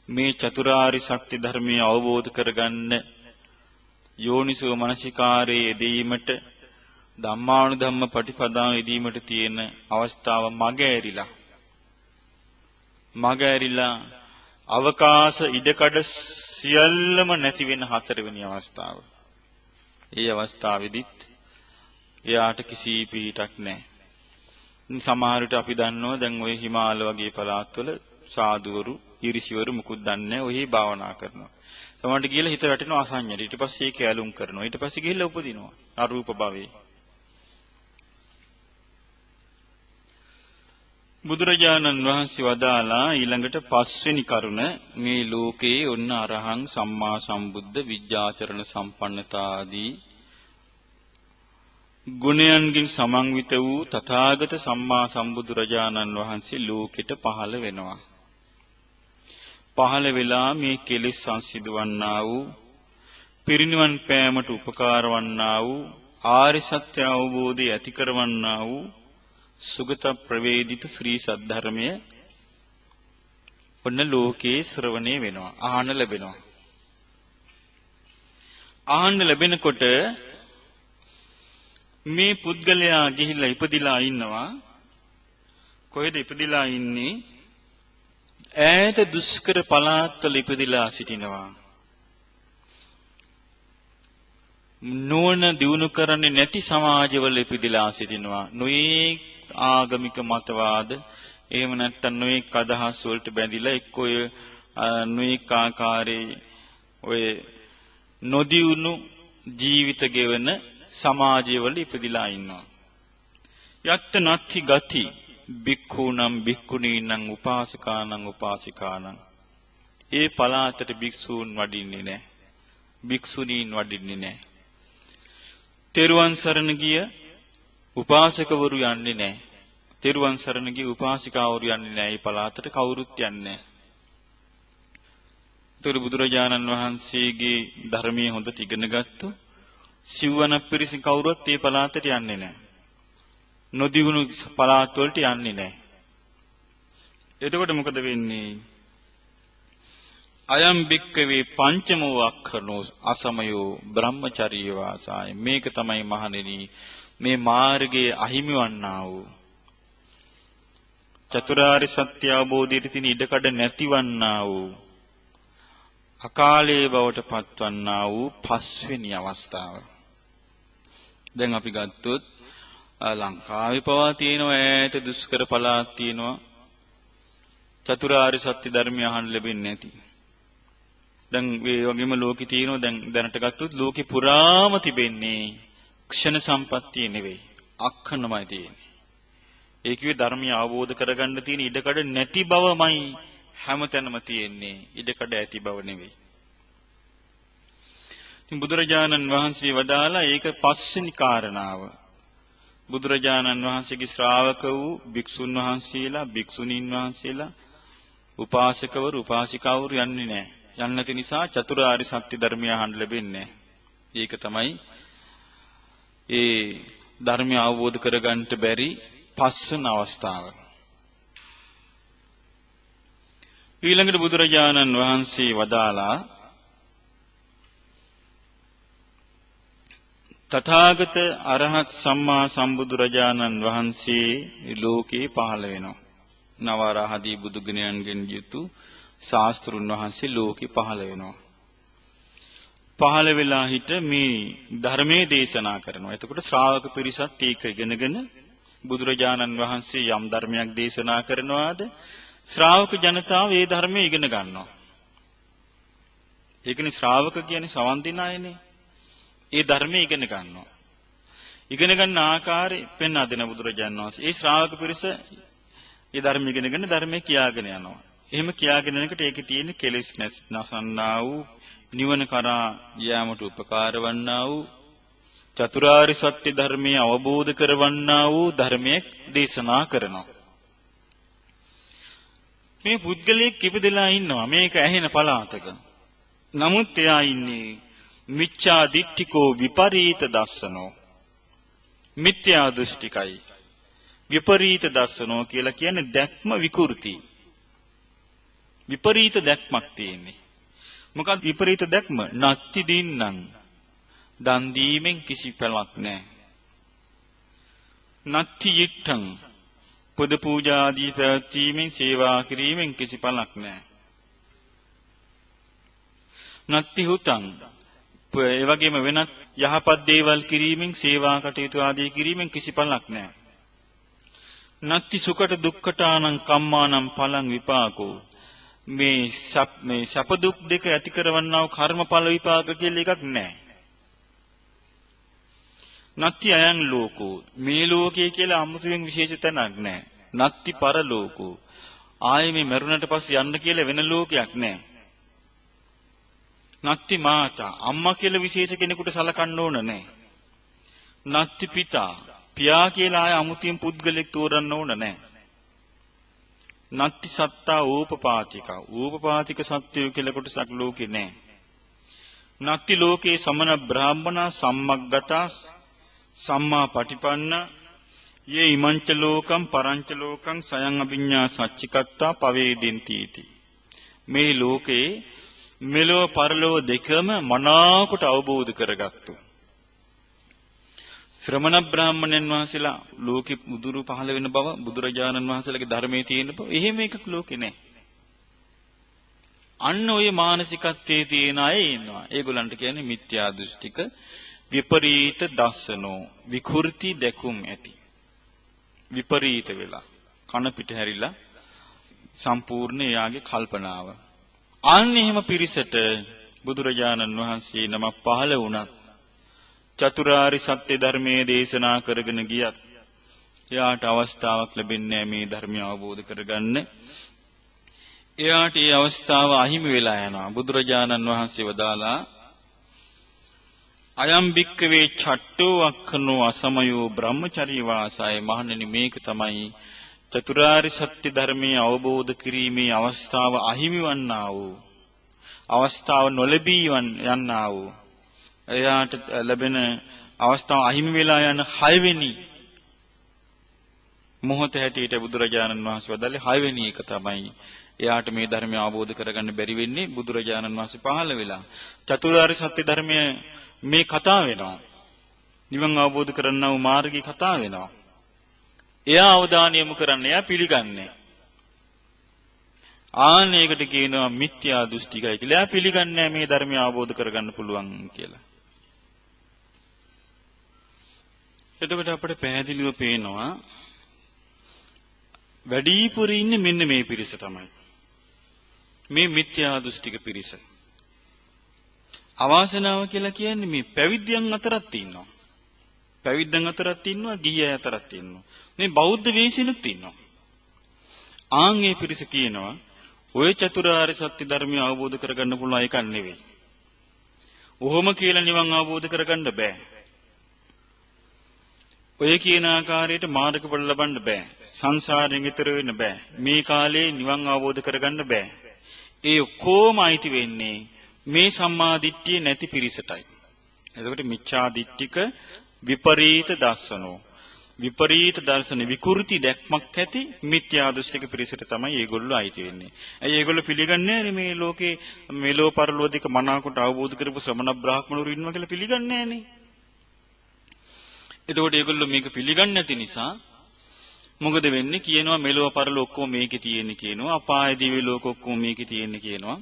S1: මේ චතුරාරි සත්‍ය ධර්මය අවබෝධ කරගන්න යෝනිසෝ මනසිකාරයේ යෙදීමට ධම්මානුධම්ම පටිපදාව යෙදීමට තියෙන අවස්ථාව මග ඇරිලා අවකාශ ඉඩකඩ සියල්ලම නැති වෙන හතරවෙනි අවස්ථාව. ඒ අවස්ථාවේදීත් එයාට කිසි පිහිටක් නැහැ. සමහර විට අපි දන්නවා දැන් ওই හිමාල වගේ පළාත්වල සාදුවරු, ඍෂිවරු මුකුත් දන්නේ නැහැ. ඔහි භාවනා කරනවා. සමහරට ගිහලා හිත වැටෙනවා අසඤ්ඤයට. ඊට පස්සේ ඒක ඇලුම් කරනවා. ඊට පස්සේ ගිහලා උපදිනවා අරූප භවයේ. බුදුරජාණන් වහන්සේ වදාලා ඊළඟට පස්වෙනි කරුණ මේ ලෝකේ ඔන්න අරහං සම්මා සම්බුද්ධ විජ්ජාචරණ සම්පන්නතාදී ගුණයන්ගින් සමන්විත වූ තථාගත සම්මා සම්බුදුරජාණන් වහන්සේ ලෝකෙට පහළ වෙනවා. පහළ වෙලා මේ කෙලෙස් සංසිඳවන්නා වූ පිරිනිවන් පෑමට උපකාර වන්නා වූ ආර්ය සත්‍ය අවබෝධය ඇති කරවන්නා වූ සුගත ප්‍රවේදිත ශ්‍රී සද්ධර්මය ඔන්න ලෝකේ ශ්‍රවණය වෙනවා, ආහන ලැබෙනවා. ආහන ලැබෙනකොට මේ පුද්ගලයා ගිහිල්ලා ඉපදිලා ඉන්නවා. කොහෙද ඉපදිලා ඉන්නේ? ඈත දුෂ්කර පළාත්වල ඉපදිලා සිටිනවා. නුවණ දියුණු කරන්නේ නැති සමාජවල ඉපදිලා සිටිනවා. නොයේ ආගමික මතවාද එහෙම නැත්නම් නොයේ අදහස් වලට බැඳිලා එක්ක ඔය නොයේ ආකාරයේ ඔය නොදියුණු ජීවිත ගෙවන සමාජවල ඉපදිලා ඉන්නවා. යත්ත නත්ති ගති භික්ඛූනම් භික්ඛුනීනම් උපාසකානම් උපාසිකානම්. ඒ පළාතට භික්ෂූන් වඩින්නේ නැහැ. භික්ෂුණීන් වඩින්නේ නැහැ. තෙරුවන් සරණ ගිය උපාසකවරු යන්නේ නැහැ. තෙරුවන් සරණ ගිය උපාසිකාවරු යන්නේ නැහැ. මේ පළාතට කවුරුත් යන්නේ නැහැ. ඒතර බුදුරජාණන් වහන්සේගේ ධර්මයේ හොඳට ඉගෙන ගත්තු සිව්වන පිරිස කවුරුත් මේ පළාතට යන්නේ නැහැ. නොදියුණු පළාත් වලට යන්නේ නැහැ. එතකොට මොකද වෙන්නේ? අයම් භික්ඛවේ පංචමෝ අක්ඛනෝ අසමයෝ බ්‍රහ්මචර්ය වාසය. මේක තමයි මහණෙනි මේ මාර්ගයේ අහිමි වන්නා වූ චතුරාර්ය සත්‍ය අවබෝධයට තියෙන ඉඩකඩ නැතිවන්නා වූ අකාලයේ බවට පත්වන්නා වූ පස්වෙනි අවස්ථාව. දැන් අපි ගත්තොත් ලංකාවේ පවා තියෙනවා ඈත දුෂ්කර පළාත් තියෙනවා චතුරාර්ය සත්‍ය ධර්මය අහන්න ලැබෙන්නේ නැති. දැන් මේ වගේම ලෝකේ තියෙනවා දැන් දැනට ගත්තොත් ලෝකේ පුරාම තිබෙන්නේ ක්ෂණ සම්පත්තිය නෙවෙයි අක්ඛණමයි තියෙන්නේ. ඒ කිව්වේ ධර්මය අවබෝධ කරගන්න තියෙන ඉඩකඩ නැති බවමයි හැමතැනම තියෙන්නේ. ඉඩකඩ ඇති බව නෙවෙයි. ඉතින් බුදුරජාණන් වහන්සේ වදාලා ඒක පස්වෙනි කාරණාව. බුදුරජාණන් වහන්සේගේ ශ්‍රාවක වූ භික්ෂුන් වහන්සේලා, භික්ෂුණීන් වහන්සේලා, උපාසකවරු, උපාසිකාවරු යන්නේ නැහැ. යන්නේ නැති නිසා චතුරාර්ය සත්‍ය ධර්මය අහන්න ලැබෙන්නේ නැහැ. ඒක තමයි ඒ ධර්මය අවබෝධ කරගන්නට බැරි පස්වෙනි අවස්ථාව. ඊළඟට බුදුරජාණන් වහන්සේ වදාලා තථාගත අරහත් සම්මා සම්බුදුරජාණන් වහන්සේ ලෝකේ පහළ වෙනවා. නවරහදී බුදුගුණයන්ගෙන් යුතු ශාස්ත්‍රුන් වහන්සේ ලෝකේ පහළ වෙනවා. පහළ වෙලා හිට මේ ධර්මයේ දේශනා කරනවා. එතකොට ශ්‍රාවක පිරිසත් ඒක ඉගෙනගෙන බුදුරජාණන් වහන්සේ යම් ධර්මයක් දේශනා කරනවාද ශ්‍රාවක ජනතාව ඒ ධර්මයේ ඉගෙන ගන්නවා. ඒකනේ ශ්‍රාවක කියන්නේ සවන් දෙන අයනේ. ඒ ධර්මයේ ඉගෙන ගන්නවා. ඉගෙන ගන්න ආකාරය පෙන්වා දෙන බුදුරජාණන් වහන්සේ. ඒ ශ්‍රාවක පිරිස ඒ ධර්ම ඉගෙනගෙන ධර්මයේ කියාගෙන යනවා. එහෙම කියාගෙන යනකොට ඒකේ තියෙන කෙලෙස් නැසන්නා වූ නිවන කරා යාමට උපකාර වන්නා වූ චතුරාර්ය සත්‍ය ධර්මයේ අවබෝධ කරවන්නා වූ ධර්මයක් දේශනා කරනවා. මේ පුද්ගලයෙක් ඉපදලා ඉන්නවා මේක ඇහෙන පළාතක. නමුත් එයා ඉන්නේ මිච්ඡා දිට්ඨිකෝ විපරීත දස්සනෝ. මිත්‍යා දෘෂ්ටිකයි. විපරීත දස්සනෝ කියලා කියන්නේ දැක්ම විකෘති. විපරීත දැක්මක් තියෙන්නේ. මොකක්ද විපරීත දැක්ම? නත්ති දින්නම්. දන් දීමෙන් කිසි පළක් නැහැ. නත්ති yittං. පුද පූජා ආදී පැවැත්වීමෙන් සේවා කිරීමෙන් කිසි පළක් නැහැ. නත්ති හුතං. ඒ වගේම වෙනත් යහපත් දේවල් කිරීමෙන් සේවා කටයුතු ආදී කිරීමෙන් කිසි පළක් නැහැ. නත්ති සුකට දුක්ඛටානං කම්මානං පලං විපාකෝ. මේ සැප දුක් දෙක ඇති කරවන්නා වූ කර්මඵල විපාක කියලා එකක් නැහැ. නත්ති අයං ලෝකෝ. මේ ලෝකයේ කියලා අමුතුවෙන් විශේෂ තැනක් නැහැ. නත්ති පරලෝකෝ. ආයේ මේ මරුණට පස්සේ යන්න කියලා වෙන ලෝකයක් නැහැ. නත්ති මාතා. අම්මා කියලා විශේෂ කෙනෙකුට සලකන්න ඕන නැහැ. නත්ති පිතා. පියා කියලා ආයේ අමුතුවෙන් පුද්ගලෙක් තෝරන්න ඕන නැහැ. නත්ති සත්තා ඕපපාතික. ඕපපාතික සත්වයෝ කියලා කොටසක් ලෝකේ නැහැ. නත්ති ලෝකේ සමන බ්‍රාහ්මනා සම්මග්ගතා සම්මා පටිපන්න යේ ඉමංච ලෝකම් පරංච ලෝකං සයං අභිඤ්ඤා සච්චිකත්තා පවේදින්ති इति. මේ ලෝකේ මෙලොව පරලොව දෙකම මනාකොට අවබෝධ කරගත්තු ශ්‍රමණ බ්‍රාහ්මණයන් වහන්සේලා ලෝකෙ බුදුරු පහළ වෙන බව බුදුරජාණන් වහන්සේලාගේ ධර්මයේ තියෙන බව එහෙම එකක් ලෝකේ නැහැ. අන්න ඔය මානසිකත්වයේ තියෙන අය ඉන්නවා. ඒගොල්ලන්ට කියන්නේ මිත්‍යා දෘෂ්ටික විපරීත දස්සනෝ විකෘති දැකුම් ඇති. විපරීත වෙලා කන පිට හැරිලා සම්පූර්ණ එයාගේ කල්පනාව. අන්න එහෙම පිරිසට බුදුරජාණන් වහන්සේ නම පහළ වුණත් චතුරාරි සත්‍ය ධර්මයේ දේශනා කරගෙන ගියත් එයාට අවස්ථාවක් ලැබෙන්නේ මේ ධර්මය අවබෝධ කරගන්න. එයාට ඒ අවස්ථාව අහිමි වෙලා යනවා. බුදුරජාණන් වහන්සේ වදාලා අයම් භික්කවේ චට්ටෝ අක්ඛනෝ අසමයෝ බ්‍රහ්මචර්ය වාසය. මහණෙනි මේක තමයි චතුරාරි සත්‍ය ධර්මයේ අවබෝධ කිරීමේ අවස්ථාව අහිමි වන්නා වූ අවස්ථාව නොලැබී යන්නා වූ එයාට ලැබෙන අවස්ථාව අහිමි වෙලා යන 6 වෙනි මොහොත හැටියට බුදුරජාණන් වහන්සේ වදාළේ 6 වෙනි එක තමයි එයාට මේ ධර්මය අවබෝධ කරගන්න බැරි වෙන්නේ බුදුරජාණන් වහන්සේ පහළ වෙලා. චතුරාර්ය සත්‍ය ධර්මයේ මේ කතාව වෙනවා. නිවන් අවබෝධ කරගන්නා වූ මාර්ගයේ කතාව වෙනවා. එයා අවධානය යොමු කරන්නේ එයා පිළිගන්නේ. ආනේකට කියනවා මිත්‍යා දෘෂ්ටිකයි කියලා. එයා පිළිගන්නේ මේ ධර්මය අවබෝධ කරගන්න පුළුවන් කියලා. එතකොට අපිට පැහැදිලිව පේනවා වැඩිපුර ඉන්නේ මෙන්න මේ පිරිස තමයි. මේ මිත්‍යා දෘෂ්ටික පිරිස. අවාසනාව කියලා කියන්නේ මේ පැවිද්දයන් අතරත් ඉන්නවා. පැවිද්දන් අතරත් ඉන්නවා, ගිහි අය අතරත් ඉන්නවා. මේ බෞද්ධ වේසිනුත් ඉන්නවා. ආන්ගේ පිරිස කියනවා ඔය චතුරාර්ය සත්‍ය ධර්මය අවබෝධ කරගන්න පුළුවන් එකක් නෙවෙයි. ඔහොම කියලා නිවන් අවබෝධ කරගන්න බෑ. ඔය කියන ආකාරයට මාර්ගඵල ලබන්න බෑ. සංසාරයෙන් ඈතර වෙන්න බෑ. මේ කාලේ නිවන් අවබෝධ කරගන්න බෑ. ඒ ඔක්කොම අයිති වෙන්නේ මේ සම්මා දිට්ඨිය නැති පිරිසටයි. එතකොට මිච්ඡා දිට්ඨික විපරීත දර්ශනෝ විපරීත දර්ශන විකෘති දැක්මක් ඇති මිත්‍යා දෘෂ්ටික පිරිසට තමයි ඒගොල්ලෝ අයිති වෙන්නේ. ඇයි ඒගොල්ලෝ පිළිගන්නේ නැහැ මේ ලෝකේ මෙලෝ පරලෝ දෙක මනාකොට අවබෝධ කරපු ශ්‍රමණ බ්‍රාහ්මණවරු ඉන්නවා කියලා පිළිගන්නේ නැහනේ. එතකොට ඒගොල්ලෝ මේක පිළිගන්නේ නැති නිසා මොකද වෙන්නේ? කියනවා මෙලෝ පරලෝ ඔක්කොම මේකේ තියෙන්නේ කියනවා. අපාය දිව්‍ය ලෝක ඔක්කොම මේකේ තියෙන්නේ කියනවා.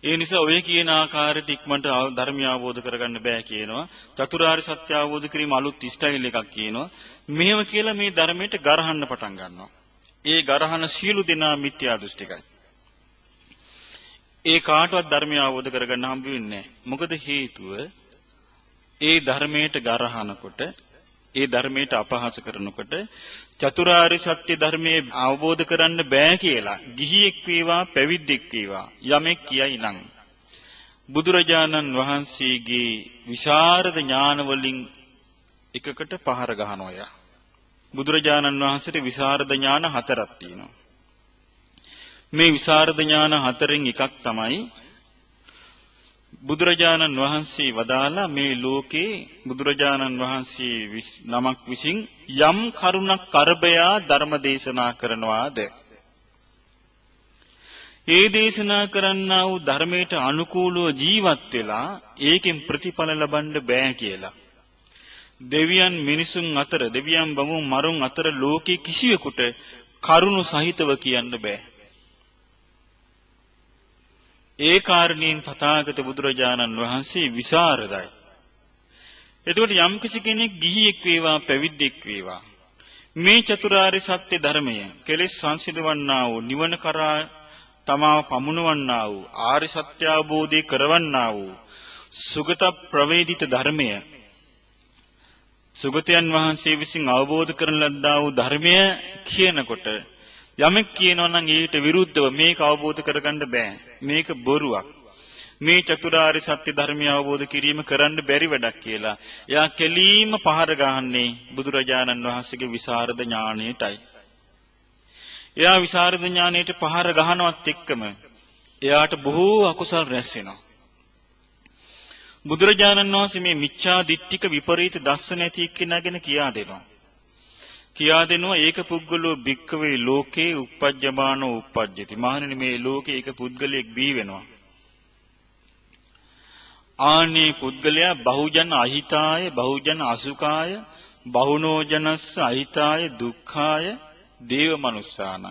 S1: ඒ නිසා ඔය කියන ආකාරයට ඉක්මනට ධර්මය අවබෝධ කරගන්න බෑ කියනවා. චතුරාර්ය සත්‍ය අවබෝධ කිරීම අලුත් ස්ටයිල් එකක් කියනවා. මෙහෙම කියලා මේ ධර්මයට ගරහන්න පටන් ගන්නවා. ඒ ගරහන සියලු දෙනා මිත්‍යා දෘෂ්ටිකයි. ඒ කාටවත් ධර්මය අවබෝධ කරගන්න හම්බ වෙන්නේ නැහැ. මොකද හේතුව ඒ ධර්මයට ගරහනකොට ඒ ධර්මයට අපහාස කරනකොට චතුරාර්ය සත්‍ය ධර්මයේ අවබෝධ කරන්න බෑ කියලා ගිහියෙක් වේවා පැවිද්දෙක් වේවා යමෙක් කියයි නම් බුදුරජාණන් වහන්සේගේ විශාරද ඥාන වලින් එකකට පහර ගහනවා යා. බුදුරජාණන් වහන්සේට විශාරද ඥාන 4ක් තියෙනවා. මේ විශාරද ඥාන 4න් එකක් තමයි බුදුරජාණන් වහන්සේ වදාලා මේ ලෝකේ බුදුරජාණන් වහන්සේ නමක් විසින් යම් කරුණක් කරබයා ධර්ම දේශනා කරනවාද ඒ දේශනා කරන්නා වූ ධර්මයට අනුකූලව ජීවත් වෙලා ඒකෙන් ප්‍රතිඵල ලබන්න බෑ කියලා. දෙවියන් මිනිසුන් අතර දෙවියන් බමුණු මරුන් අතර ලෝකේ කිසිවෙකුට කරුණ සහිතව කියන්න බෑ. ඒ කාරණයෙන් තථාගත බුදුරජාණන් වහන්සේ විසරදයි. එතකොට යම් කෙනෙක් ගිහියෙක් වේවා පැවිද්දෙක් වේවා මේ චතුරාර්ය සත්‍ය ධර්මය කෙලෙස් සංසිඳවන්නා වූ නිවන කරා තමාව පමුණවන්නා වූ ආර්ය සත්‍ය අවබෝධය කරවන්නා වූ සුගත ප්‍රවේදිත ධර්මය සුගතයන් වහන්සේ විසින් අවබෝධ කරන ලද්දා වූ ධර්මය කියනකොට යමෙක් කියනවා නම් ඊට විරුද්ධව මේක අවබෝධ කරගන්න බෑ. මේක බොරුවක්. මේ චතුරාර්ය සත්‍ය ධර්මය අවබෝධ කිරීම කරන්න බැරි වැඩක් කියලා. එයා කෙලීම පහර ගහන්නේ බුදුරජාණන් වහන්සේගේ විසරද ඥාණයටයි. එයා විසරද ඥාණයට පහර ගහනවත් එක්කම එයාට බොහෝ අකුසල් රැස් වෙනවා. බුදුරජාණන් වහන්සේ මේ මිච්ඡා දිට්ඨික විපරීත දර්ශන ඇති එක්කෙනාගෙන කියා දෙනවා ඒක පුද්ගලෝ භික්ඛවේ ලෝකේ uppajjamaano uppajjati. මහණෙනි මේ ලෝකේ ඒක පුද්ගලයෙක් බිහි වෙනවා. ආනේ පුද්ගලයා බහුජන අහිතාය බහුජන අසුඛාය බහුනෝජනස්ස අහිතාය දුක්ඛාය දේව මනුස්සානං.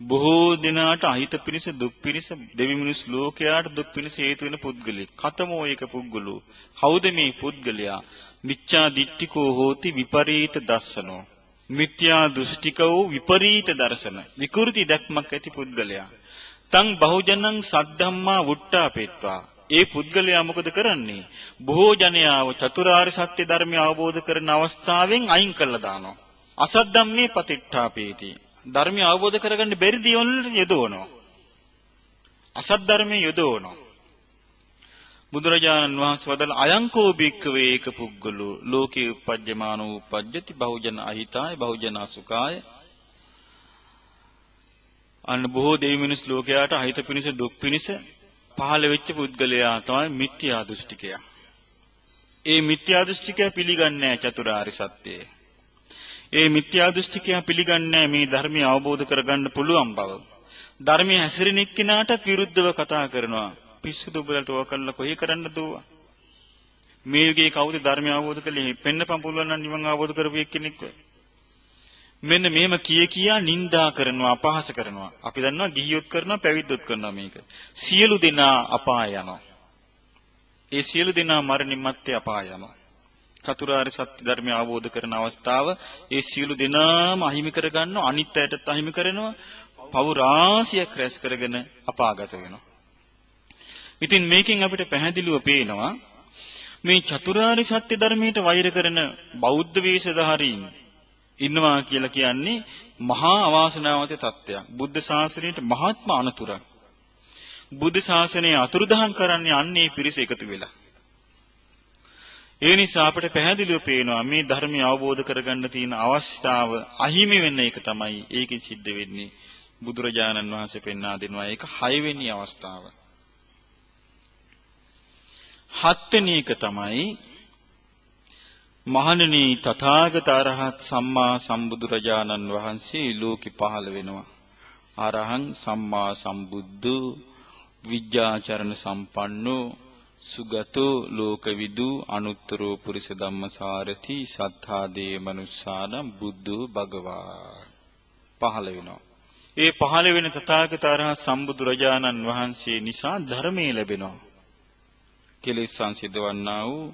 S1: බොහෝ දිනාට අහිත පිණිස දුක් පිණිස දෙවි මිනිස් ලෝකයාට දුක් පිණිස හේතු වෙන පුද්ගලෙක්. කතමෝ ඒක පුද්ගලෝ. කවුද මේ පුද්ගලයා? මිච්ඡා දිට්ඨිකෝ හෝති විපරීත දස්සනෝ. මිත්‍යා දෘෂ්ටිකෝ විපරීත දර්ශන. විකෘති දැක්මක් ඇති පුද්ගලයා. තං බහුජනං සද්ධම්මා වුට්ටාපෙත්වා. ඒ පුද්ගලයා මොකද කරන්නේ? බොහෝ ජනයාව චතුරාර්ය සත්‍ය ධර්මය අවබෝධ කරන අවස්ථාවෙන් අයින් කළා දානවා. අසත් ධම්මේ පතිට්ඨාපේති. ධර්මය අවබෝධ කරගන්න බැරි දේවල් යොදවනවා. අසත් ධර්මයේ යොදවනවා. බුදුරජාණන් වහන්සේ වදාළ අයංකෝ භික්ඛවේ ඒක පුද්ගලෝ ලෝකේ uppajjamaano uppajjati බහුජන අහිතාය බහුජන අසුඛාය. අන්න බොහෝ දෙවි මිනිස් ලෝකයාට අහිත පිණිස දුක් පිණිස පහළ වෙච්ච පුද්ගලයා තමයි මිත්‍යා දෘෂ්ටිකයා. ඒ මිත්‍යා දෘෂ්ටිකයා පිළිගන්නේ නැහැ චතුරාර්ය සත්‍යය. ඒ මිත්‍යා දෘෂ්ටිකයා පිළිගන්නේ මේ ධර්මය අවබෝධ කරගන්න පුළුවන් බව. ධර්මයේ හැසිරෙන එක්කිනාට විරුද්ධව කතා කරනවා. පිස්සු දුබලට ඔකල්ලා කොහේ කරන්න දුවා? මේ යුගයේ කවුද ධර්මය අවබෝධ කළේ? පෙන්නපම් පුළුවන් නම් නිවන් අවබෝධ කරපු එක්කෙනෙක් වෙයි. මෙන්න මෙහෙම කියා නිඳා කරනවා අපහාස කරනවා. අපි දන්නවා ගිහියොත් කරනවා පැවිද්දොත් කරනවා මේක. සියලු දෙනා අපාය යනවා. ඒ සියලු දෙනා මරණින් මත්තේ අපාය යනවා. චතුරාර්ය සත්‍ය ධර්මය අවබෝධ කරන අවස්ථාව ඒ සියලු දෙනාම අහිමි කරගන්නවා. අනිත් අයටත් අහිමි කරනවා. පව් රාශියක් රැස් කරගෙන අපාගත වෙනවා. ඉතින් මේකෙන් අපිට පැහැදිලිව පේනවා මේ චතුරාර්ය සත්‍ය ධර්මයට වෛර කරන බෞද්ධ වේශධාරීන් ඉන්නවා කියලා කියන්නේ මහා අවාසනාවන්ත තත්ත්වයක්. බුද්ධ ශාසනයට මහත්ම අනතුරක්. බුද්ධ ශාසනය අතුරුදහන් කරන්නේ අන්නේ පිරිස එකතු වෙලා. ඒ නිසා අපිට පැහැදිලිව පේනවා මේ ධර්මය අවබෝධ කරගන්න තියෙන අවස්ථාව අහිමි වෙන එක තමයි ඒකෙන් සිද්ධ වෙන්නේ. බුදුරජාණන් වහන්සේ පෙන්වා දෙනවා ඒක 6 වෙනි අවස්ථාව. 7 වෙනි එක තමයි මහණෙනි තථාගත අරහත් සම්මා සම්බුදුරජාණන් වහන්සේ ලෝකෙ පහළ වෙනවා. අරහං සම්මා සම්බුද්ධ විද්‍යාචරණ සම්පන්නෝ සුගතෝ ලෝකවිදු අනුත්තරෝ පුරිස ධම්මසාරති සත්තා දේ මනුස්සානම් බුද්ධෝ භගවා පහළ වෙනවා. ඒ පහළ වෙන තථාගත අරහත් සම්බුදුරජාණන් වහන්සේ නිසා ධර්මයේ ලැබෙනවා. කෙලෙස් සංසිඳවන්නා වූ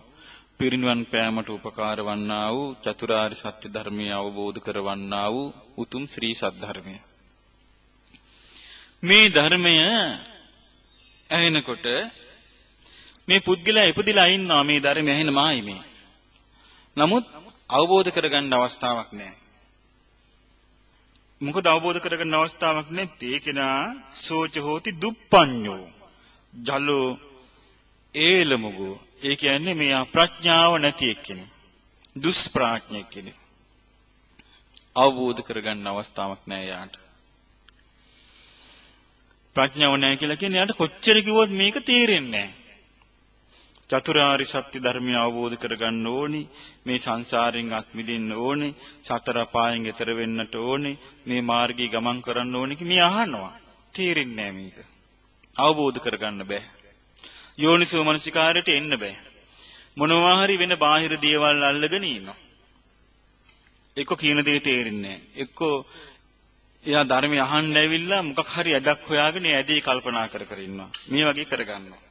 S1: පිරිනිවන් පෑමට උපකාර වන්නා වූ චතුරාර්ය සත්‍ය ධර්මය අවබෝධ කරවන්නා වූ උතුම් ශ්‍රී සද්ධර්මය. මේ ධර්මය ඇහෙනකොට මේ පුද්ගලයා ඉපදිලා ඉන්නවා මේ ධර්මය ඇහෙන මායිමේ. නමුත් අවබෝධ කරගන්න අවස්ථාවක් නැහැ. මොකද අවබෝධ කරගන්න අවස්ථාවක් නැත්තේ ඒකේනා සෝච හෝති දුප්පඤ්ඤෝ ජලෝ ඒලමුගෝ. ඒ කියන්නේ මේ ප්‍රඥාව නැති එක්කෙනෙක්. දුෂ්ප්‍රඥෙක් කෙනෙක්. අවබෝධ කරගන්න අවස්ථාවක් නැහැ යාට. ප්‍රඥාව නැහැ කියලා කියන්නේ යාට කොච්චර කිව්වොත් මේක තේරෙන්නේ නැහැ. චතුරාර්ය සත්‍ය ධර්මය අවබෝධ කරගන්න ඕනි. මේ සංසාරයෙන් අත් මිදෙන්න ඕනි. සතර පායෙන් එතර වෙන්නට ඕනි. මේ මාර්ගයේ ගමන් කරන්න ඕනි කි මේ අහනවා. තේරෙන්නේ නැහැ මේක. අවබෝධ කරගන්න බෑ. යෝනිසෝ මනසිකාරයට එන්න බෑ. මොනවා හරි වෙන බාහිර දේවල් අල්ලගෙන ඉන්නවා. එක්ක කියන දේ තේරෙන්නේ නැහැ. එක්ක එයා ධර්මය අහන්න ඇවිල්ලා මොකක් හරි ඇදක් හොයාගෙන ඇදී කල්පනා කර කර ඉන්නවා. මේ වගේ කරගන්නවා.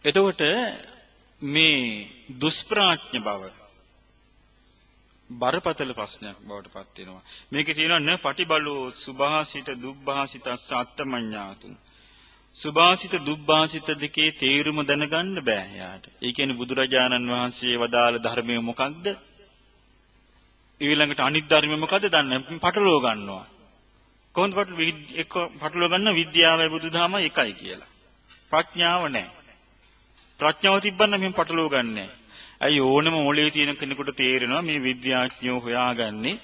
S1: එතකොට මේ දුෂ්ප්‍රඥ බව බරපතල ප්‍රශ්නයක් බවට පත් වෙනවා. මේකේ තියෙනවා න පටිබලෝ සුභාසිත දුබ්භාසිතස්ස අත්තමඤ්ඤාතු. සුභාසිත දුබ්භාසිත දෙකේ තේරුම දැනගන්න බෑ යාට. ඒ කියන්නේ බුදුරජාණන් වහන්සේ වදාළ ධර්මය මොකක්ද? ඊළඟට අනිත් ධර්මය මොකද්ද දන්නේ පටලව ගන්නවා. කොහොමද පටලව ගන්න විද්‍යාවයි බුදුදහමයි එකයි කියලා. ප්‍රඥාව නැහැ. ප්‍රඥාව තිබ්බනම් මෙහෙම පටලව ගන්නෑ. ඇයි ඕනම මොලේ තියෙන කෙනෙකුට තේරෙනවා මේ විද්‍යාඥයෝ හොයාගන්නේ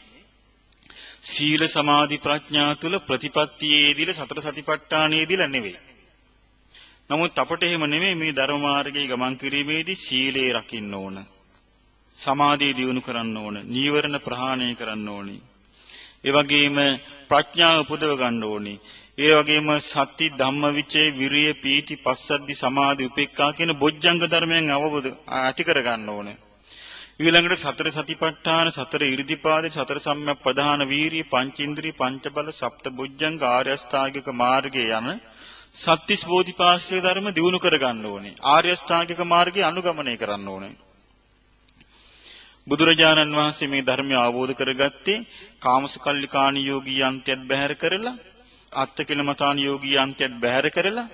S1: සීල සමාධි ප්‍රඥා තුල ප්‍රතිපත්තියේදීලා සතර සතිපට්ඨානයේදීලා නෙවෙයි. නමුත් අපට එහෙම නෙමෙයි මේ ධර්ම මාර්ගයේ ගමන් කිරීමේදී සීලේ රකින්න ඕන. සමාධිය දියුණු කරන්න ඕන. නීවරණ ප්‍රහාණය කරන්න ඕනි. ඒ වගේම ප්‍රඥාව උපදව ගන්න ඕනි. ඒ වගේම සති ධම්මවිචේ විරිය පීති පස්සද්ධි සමාධි උපේක්ඛා කියන බොජ්ජංග ධර්මයන් අවබෝධ ඇති කර ගන්න ඕනේ. ඊළඟට සතර සතිපට්ඨාන සතර ඉරිදිපාද සතර සම්‍යක් ප්‍රධාන වීරිය පංචේන්ද්‍රිය පංචබල සප්ත බොජ්ජංග ආර්ය අෂ්ටාංගික මාර්ගයේ යන සත්‍තිස් බෝධිපාක්ෂික ධර්ම දිනු කර ගන්න ඕනේ. ආර්ය අෂ්ටාංගික මාර්ගය අනුගමනය කරන්න ඕනේ. බුදුරජාණන් වහන්සේ මේ ධර්මය අවබෝධ කරගත්තේ කාමසුකල්ලිකාණ යෝගී අන්තයත් බැහැර කරලා අත්තකිලමතාන යෝගී අන්තයත් බැහැර කරලා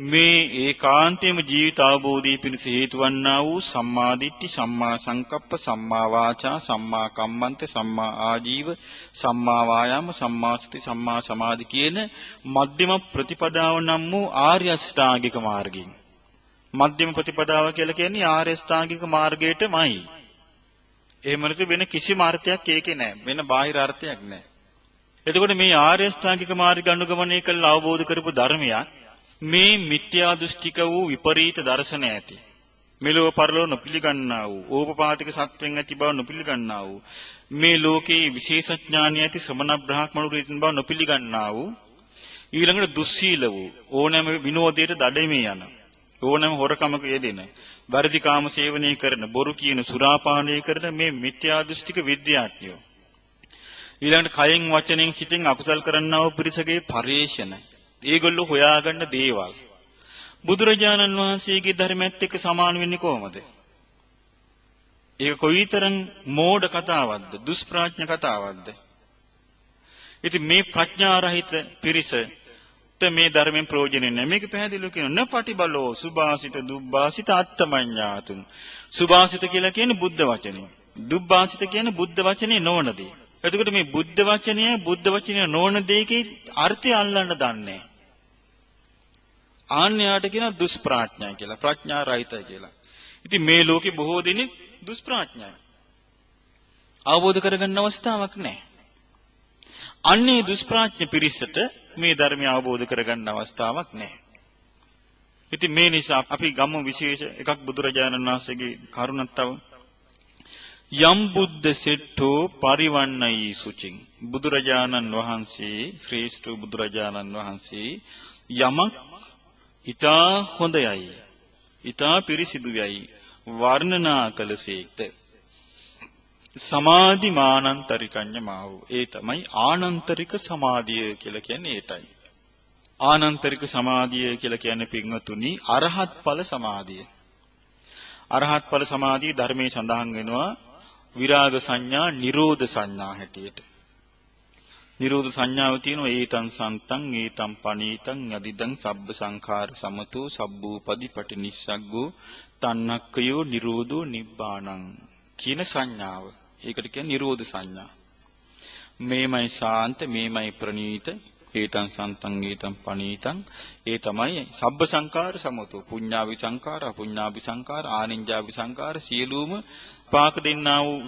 S1: මේ ඒකාන්තයේම ජීවිත අවබෝධී පිණිස හේතු වන්නා වූ සම්මා දිට්ඨි සම්මා සංකප්ප සම්මා වාචා සම්මා කම්මන්ත සම්මා ආජීව සම්මා වායාම සම්මා සති සම්මා සමාධි කියන මධ්‍යම ප්‍රතිපදාව නම් වූ ආර්ය අෂ්ටාංගික මාර්ගයෙන් මධ්‍යම ප්‍රතිපදාව කියලා කියන්නේ ආර්ය අෂ්ටාංගික මාර්ගයටමයි. එහෙම නැති වෙන කිසිම අර්ථයක් ඒකේ නැහැ. වෙන බාහිර අර්ථයක් නැහැ. එතකොට මේ ආර්ය අෂ්ටාංගික මාර්ගය අනුගමනය කළ අවබෝධ කරපු ධර්මයක් මේ මිත්‍යා දෘෂ්ටික වූ විපරීත දර්ශන ඇති මෙලොව පරලොව නොපිළිගන්නා වූ ඕපපාතික සත්වෙන් ඇති බව නොපිළිගන්නා වූ මේ ලෝකේ විශේෂඥානිය ඇති ශ්‍රමණ බ්‍රාහ්මණවරු ඉන්න බව නොපිළිගන්නා වූ ඊළඟට දුස්සීල වූ ඕනෑම විනෝදයට දඩෙමේ යන ඕනෑම හොරකමක යෙදෙන වර්ධි කාම සේවනය කරන බොරු කියන සුරාපානය කරන මේ මිත්‍යා දෘෂ්ටික විද්‍යාඥයෝ ඊළඟට කයෙන් වචනෙන් සිතෙන් අකුසල් කරන්නා වූ පිරිසගේ පරිේශන ඒගොල්ලෝ හොයාගන්න දේවල් බුදුරජාණන් වහන්සේගේ ධර්මයත් එක්ක සමාන වෙන්නේ කොහොමද? ඒක කොයිතරම් මෝඩ කතාවක්ද දුෂ්ප්‍රඥ කතාවක්ද? ඉතින් මේ ප්‍රඥා රහිත පිරිසට මේ ධර්මයෙන් ප්‍රයෝජනෙ නැහැ. මේක පැහැදිලිව කියනවා න පටිබලෝ සුභාසිත දුබ්බාසිත අත්තමඤ්ඤාතුං. සුභාසිත කියලා කියන්නේ බුද්ධ වචනේ. දුබ්බාසිත කියන්නේ බුද්ධ වචනේ නොවන දේ. එතකොට මේ බුද්ධ වචනය නොවන දෙයකේ අර්ථය අල්ලන්න දන්නේ. ආන්‍යයට කියන දුෂ්ප්‍රඥයි කියලා, ප්‍රඥා රහිතයි කියලා. ඉතින් මේ ලෝකේ බොහෝ දෙනෙක් දුෂ්ප්‍රඥයි. අවබෝධ කරගන්න අවස්ථාවක් නැහැ. අන්නේ දුෂ්ප්‍රඥ පිරිසට මේ ධර්මය අවබෝධ කරගන්න අවස්ථාවක් නැහැ. ඉතින් මේ නිසා අපි ගමු විශේෂ එකක් බුදුරජාණන් වහන්සේගේ කරුණක් තව යම් බුද්ධ සෙට්ඨෝ පරිවන්නයි සුචින්. බුදුරජාණන් වහන්සේ ශ්‍රේෂ්ඨ බුදුරජාණන් වහන්සේ යමක් ඊතා හොඳයයි ඊතා පිරිසිදුයයි වර්ණනා කළසේක්ද සමාධි මානන්තරිකඤ්ඤමාව. ඒ තමයි ආනන්තරික සමාධිය කියලා කියන්නේ ඒටයි. ආනන්තරික සමාධිය කියලා කියන්නේ පින්වතුනි අරහත් ඵල සමාධිය. අරහත් ඵල සමාධිය ධර්මයේ සඳහන් වෙනවා විරාග සංඥා නිරෝධ සංඥා හැටියට. නිරෝධ සංඥාව තියෙනවා ඒතං සන්තං ඒතං පනීතං යදිදං සබ්බ සංඛාර සමතෝ සබ්බූපදි පටිනිස්සග්ගෝ තණ්හක්ඛයෝ නිරෝධෝ නිබ්බාණං කියන සංඥාව. ඒකට කියන්නේ නිරෝධ සංඥා. මේමයි ශාන්ත මේමයි ප්‍රණීත ඒතං සන්තං ඒතං පනීතං ඒ තමයි සබ්බ සංඛාර සමතෝ පුඤ්ඤාවි සංඛාර අපුඤ්ඤාවි සංඛාර ආනිඤ්ඤාවි සංඛාර සියලුම පාක දෙන්නා වූ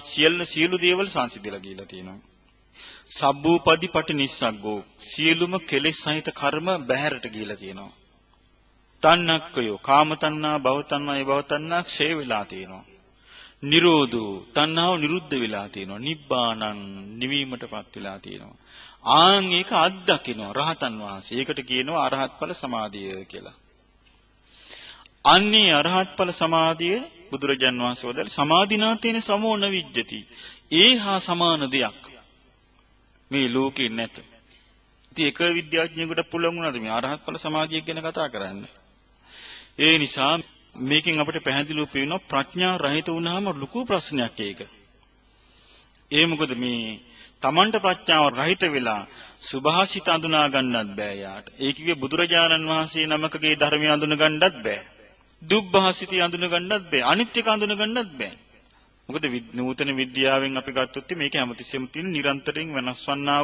S1: සියලු දේවල් සංසිඳලා ගිහිලා තියෙනවා. සබ්බූපදි පටිනිස්සග්ගෝ සියලුම කෙලෙස් සහිත කර්ම බැහැරට ගිහිලා තියෙනවා. තණ්හක්කයෝ කාම තණ්හා, භව තණ්හා, විභව තණ්හා ක්ෂය වෙලා තියෙනවා. නිරෝධෝ තණ්හාව නිරුද්ධ වෙලා තියෙනවා. නිබ්බානං නිවීමටපත් වෙලා තියෙනවා. ආන් ඒක අත්දකිනවා රහතන් වහන්සේ. ඒකට කියනවා අරහත් ඵල සමාධිය කියලා. අන්නේ අරහත් ඵල සමාධිය බුදුරජාන් වහන්සේ වදාළ සමාධිනාතේන සමෝන විජ්ජති. ඒහා සමාන දෙයක් මේ ලෝකේ නැත. ඉතින් එක විද්‍යාඥයෙකුට පුළුවන් වුණාද මේ අරහත් ඵල සමාධිය ගැන කතා කරන්න? ඒ නිසා මේකෙන් අපිට පැහැදිලිව පේනවා ප්‍රඥා රහිත වුණාම ලොකු ප්‍රශ්නයක් ඒක. ඒ මොකද මේ තමන්ට ප්‍රඥාව රහිත වෙලා සුභාසිත අඳුනා ගන්නත් බෑ යාට. ඒ කිව්වේ බුදුරජාණන් වහන්සේ නමකගේ ධර්මය අඳුන ගන්නත් බෑ. දුබ්බාසිතය අඳුන ගන්නත් බෑ. අනිත්‍යක අඳුන ගන්නත් බෑ. මොකද නූතන විද්‍යාවෙන් අපි ගත්තොත් මේක හැමතිස්සෙම තියෙන නිරන්තරයෙන් වෙනස් වන්නා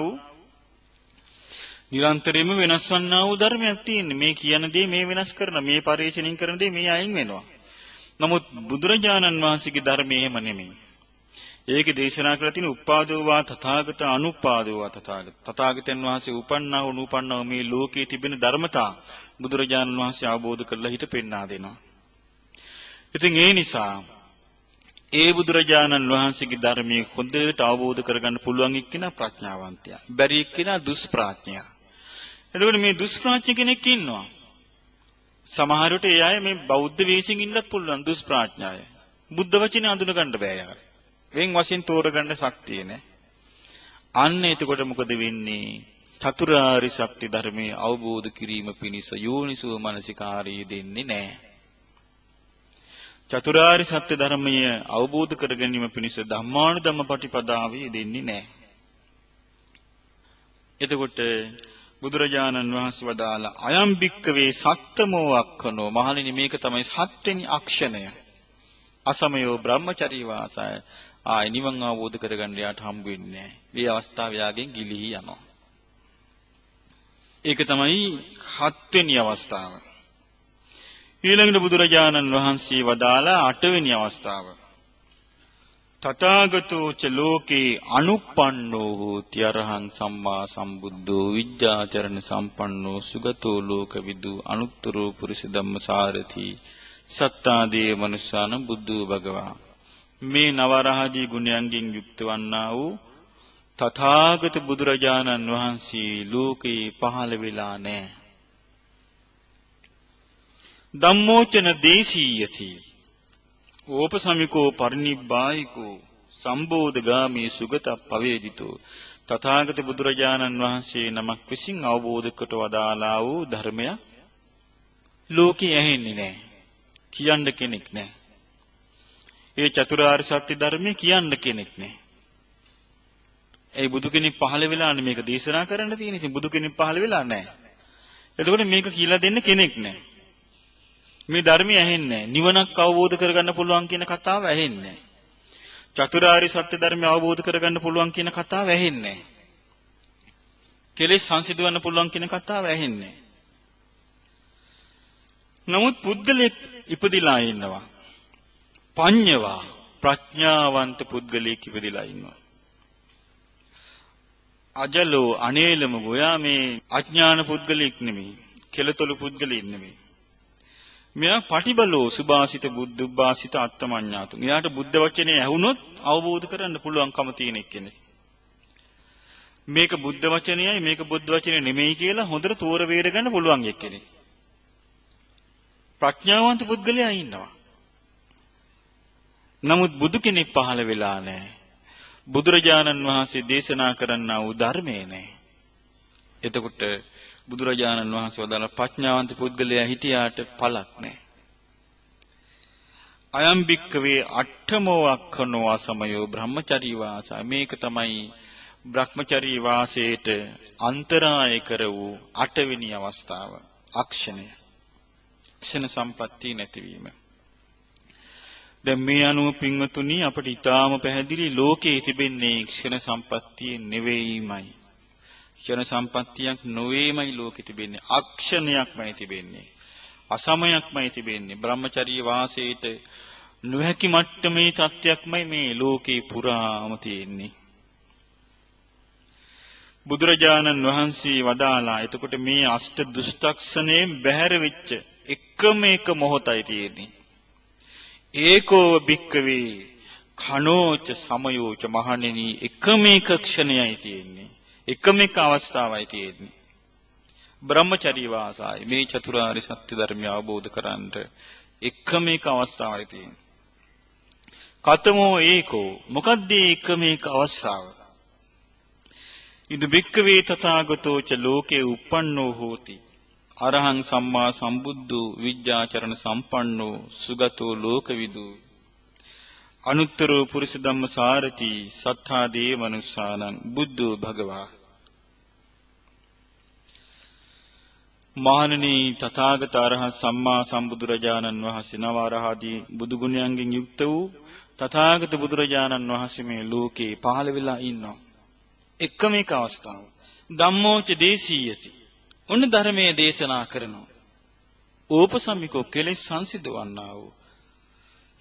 S1: වූ ධර්මයක් තියෙන්නේ. මේ කියන දේ මේ වෙනස් කරන, මේ පරිශ්‍රණය කරන දේ මේ අයින් වෙනවා. නමුත් බුදුරජාණන් වහන්සේගේ ධර්මය එහෙම නෙමෙයි. ඒකේ දේශනා කරලා තියෙන උපාදෝවා තථාගත අනුපාදෝවා තථාගත. තථාගතයන් වහන්සේ උපන්නා වූ නූපන්නා වූ මේ ලෝකයේ තිබෙන ධර්මතා බුදුරජාණන් වහන්සේ අවබෝධ කරලා හිට පෙන්වා දෙනවා. ඉතින් ඒ නිසා ඒ බුදුරජාණන් වහන්සේගේ ධර්මයේ හොඳට අවබෝධ කරගන්න පුළුවන් එක්කිනා ප්‍රඥාවන්තයා. බැරි එක්කිනා දුෂ්ප්‍රඥා. එතකොට මේ දුෂ්ප්‍රඥ කෙනෙක් ඉන්නවා. සමහර විට ඒ අය මේ බෞද්ධ වේශයෙන් ඉන්නත් පුළුවන් දුෂ්ප්‍රඥාය. බුද්ධ වචනේ අඳුන ගන්න බෑ යාර. වෙන් වශයෙන් තෝරගන්න ශක්තිය නැහැ. අන්න එතකොට මොකද වෙන්නේ? චතුරාර්ය සත්‍ය ධර්මයේ අවබෝධ කිරීම පිණිස යෝනිසෝ මනසිකාරය දෙන්නේ නැහැ. චතුරාර්ය සත්‍ය ධර්මය අවබෝධ කර ගැනීම පිණිස ධම්මානුධම්ම පටිපදාවේ දෙන්නේ නැහැ. එතකොට බුදුරජාණන් වහන්සේ වදාලා අයම් භික්කවේ සත්තමෝ අක්ඛනෝ, මහණෙනි මේක තමයි හත්වෙනි අක්ෂණය. අසමයෝ බ්‍රහ්මචරී වාසය. නිවන් අවබෝධ කරගන්න යාට හම්බ වෙන්නේ නැහැ. මේ අවස්ථාව යාගෙන් ගිලිහි යනවා. ඒක තමයි හත්වෙනි අවස්ථාව. ඊළඟට බුදුරජාණන් වහන්සේ වදාලා අටවෙනි අවස්ථාව. තථාගතෝ ච ලෝකේ අනුප්පන්නෝ හෝති අරහං සම්මා සම්බුද්ධෝ විජ්ජාචරණ සම්පන්නෝ සුගතෝ ලෝකවිදු අනුත්තරෝ පුරිස ධම්මසාරති සත්තාදී මනුස්සාන බුද්ධෝ භගවා. මේ නවරහදී ගුණයන්ගෙන් යුක්ත වන්නා වූ තථාගත බුදුරජාණන් වහන්සේ ලෝකේ පහළ වෙලා නැහැ. ධම්මෝචන දේශීයති ඕපසමිකෝ පරිනිබ්බායිකෝ සම්බෝධගාමී සුගත පවේදිතෝ. තථාගත බුදුරජාණන් වහන්සේ නමක් විසින් අවබෝධ කොට වදාලා වූ ධර්මය ලෝකේ ඇහෙන්නේ නැහැ. කියන්න කෙනෙක් නැහැ. ඒ චතුරාර්ය සත්‍ය ධර්මය කියන්න කෙනෙක් නැහැ. ඒ බුදු කෙනෙක් පහළ වෙලානේ මේක දේශනා කරන්න තියෙන්නේ. ඉතින් බුදු කෙනෙක් පහළ වෙලා නැහැ. එතකොට මේක කියලා දෙන්න කෙනෙක් නැහැ. මේ ධර්මය ඇහෙන්නේ නැහැ. නිවනක් අවබෝධ කරගන්න පුළුවන් කියන කතාව ඇහෙන්නේ නැහැ. චතුරාර්ය සත්‍ය ධර්මය අවබෝධ කරගන්න පුළුවන් කියන කතාව ඇහෙන්නේ නැහැ. කෙලෙස් සංසිඳවන්න පුළුවන් කියන කතාව ඇහෙන්නේ නැහැ. නමුත් පුද්ගලෙක් ඉපදිලා ඉන්නවා. පඤ්ඤවා ප්‍රඥාවන්ත පුද්ගලෙක් ඉපදිලා ඉන්නවා. අජලෝ අනේලම ගෝයා මේ අඥාන පුද්ගලෙක් නෙමෙයි. කෙලතොළු පුද්ගලෙක් නෙමෙයි. මෙයා පටිබලෝ සුභාසිත බුද්ධුභාසිත අත්තමඤ්ඤාතු. එයාට බුද්ධ වචනේ ඇහුනොත් අවබෝධ කරන්න පුළුවන්කම තියෙන කෙනෙක්. මේක බුද්ධ වචනයයි මේක බුද්ධ වචනේ නෙමෙයි කියලා හොඳට තෝර බේර ගන්න පුළුවන් එක්කෙනෙක්. ප්‍රඥාවන්ත පුද්ගලයා ඉන්නවා. නමුත් බුදු කෙනෙක් පහළ වෙලා නැහැ. බුදුරජාණන් වහන්සේ දේශනා කරන්නා වූ ධර්මයේ නැහැ. එතකොට බුදුරජාණන් වහන්සේ වදාළ ප්‍රඥාවන්ත පුද්ගලයා හිටියාට පළක් නැහැ. අයම් භික්කවේ අට්ඨමෝ අක්ඛනෝ අසමයෝ බ්‍රහ්මචරී වාසය. මේක තමයි බ්‍රහ්මචරී වාසයට අන්තරාය කර වූ අටවෙනි අවස්ථාව. අක්ෂණය. ක්ෂණ සම්පත්තිය නැතිවීම. දැන් මේ අනුව පින්වතුනි අපිට ඊටාම පැහැදිලි ලෝකයේ තිබෙන්නේ ක්ෂණ සම්පත්තිය නෙවෙයිමයි. ක්ෂණ සම්පත්තියක් නොවේමයි ලෝකෙ තිබෙන්නේ. අක්ෂණයක්මයි තිබෙන්නේ. අසමයක්මයි තිබෙන්නේ. බ්‍රහ්මචර්ය වාසයට නොහැකි මට්ටමේ තත්වයක්මයි මේ ලෝකේ පුරාම තියෙන්නේ. බුදුරජාණන් වහන්සේ වදාලා එතකොට මේ අෂ්ට දුෂ්ටක්ෂණයෙන් බැහැර වෙච්ච එකම එක මොහොතයි තියෙන්නේ. ඒකෝ භික්කවේ කනෝච සමයෝච මහණෙනි එකම එක ක්ෂණයයි තියෙන්නේ. එකම එක අවස්ථාවයි තියෙන්නේ. බ්‍රහ්මචර්ය වාසය මේ චතුරාර්ය සත්‍ය ධර්මය අවබෝධ කරගන්නට එකම එක අවස්ථාවයි තියෙන්නේ. කතමෝ ඒකෝ මොකද්ද එකම එක අවස්ථාව? ඉද භික්කවේ තථාගතෝ ච ලෝකේ uppannෝ හෝති අරහං සම්මා සම්බුද්ධෝ විජ්ජාචරණ සම්පන්නෝ සුගතෝ ලෝකවිදු අනුත්තරෝ පුරිස ධම්ම සාරති සත්තා දේ මනුස්සානං බුද්ධෝ භගවා. මහණෙනි තථාගත අරහං සම්මා සම්බුදුරජාණන් වහන්සේ නව අරහදී බුදු ගුණයන්ගෙන් යුක්ත වූ තථාගත බුදුරජාණන් වහන්සේ මේ ලෝකේ පහළ වෙලා ඉන්නවා. එකම එක අවස්ථාව. ධම්මෝච දේශීයති. ඔන්න ධර්මයේ දේශනා කරනවා. ඕපසම්මිකෝ කෙලෙස් සංසිඳවන්නා වූ.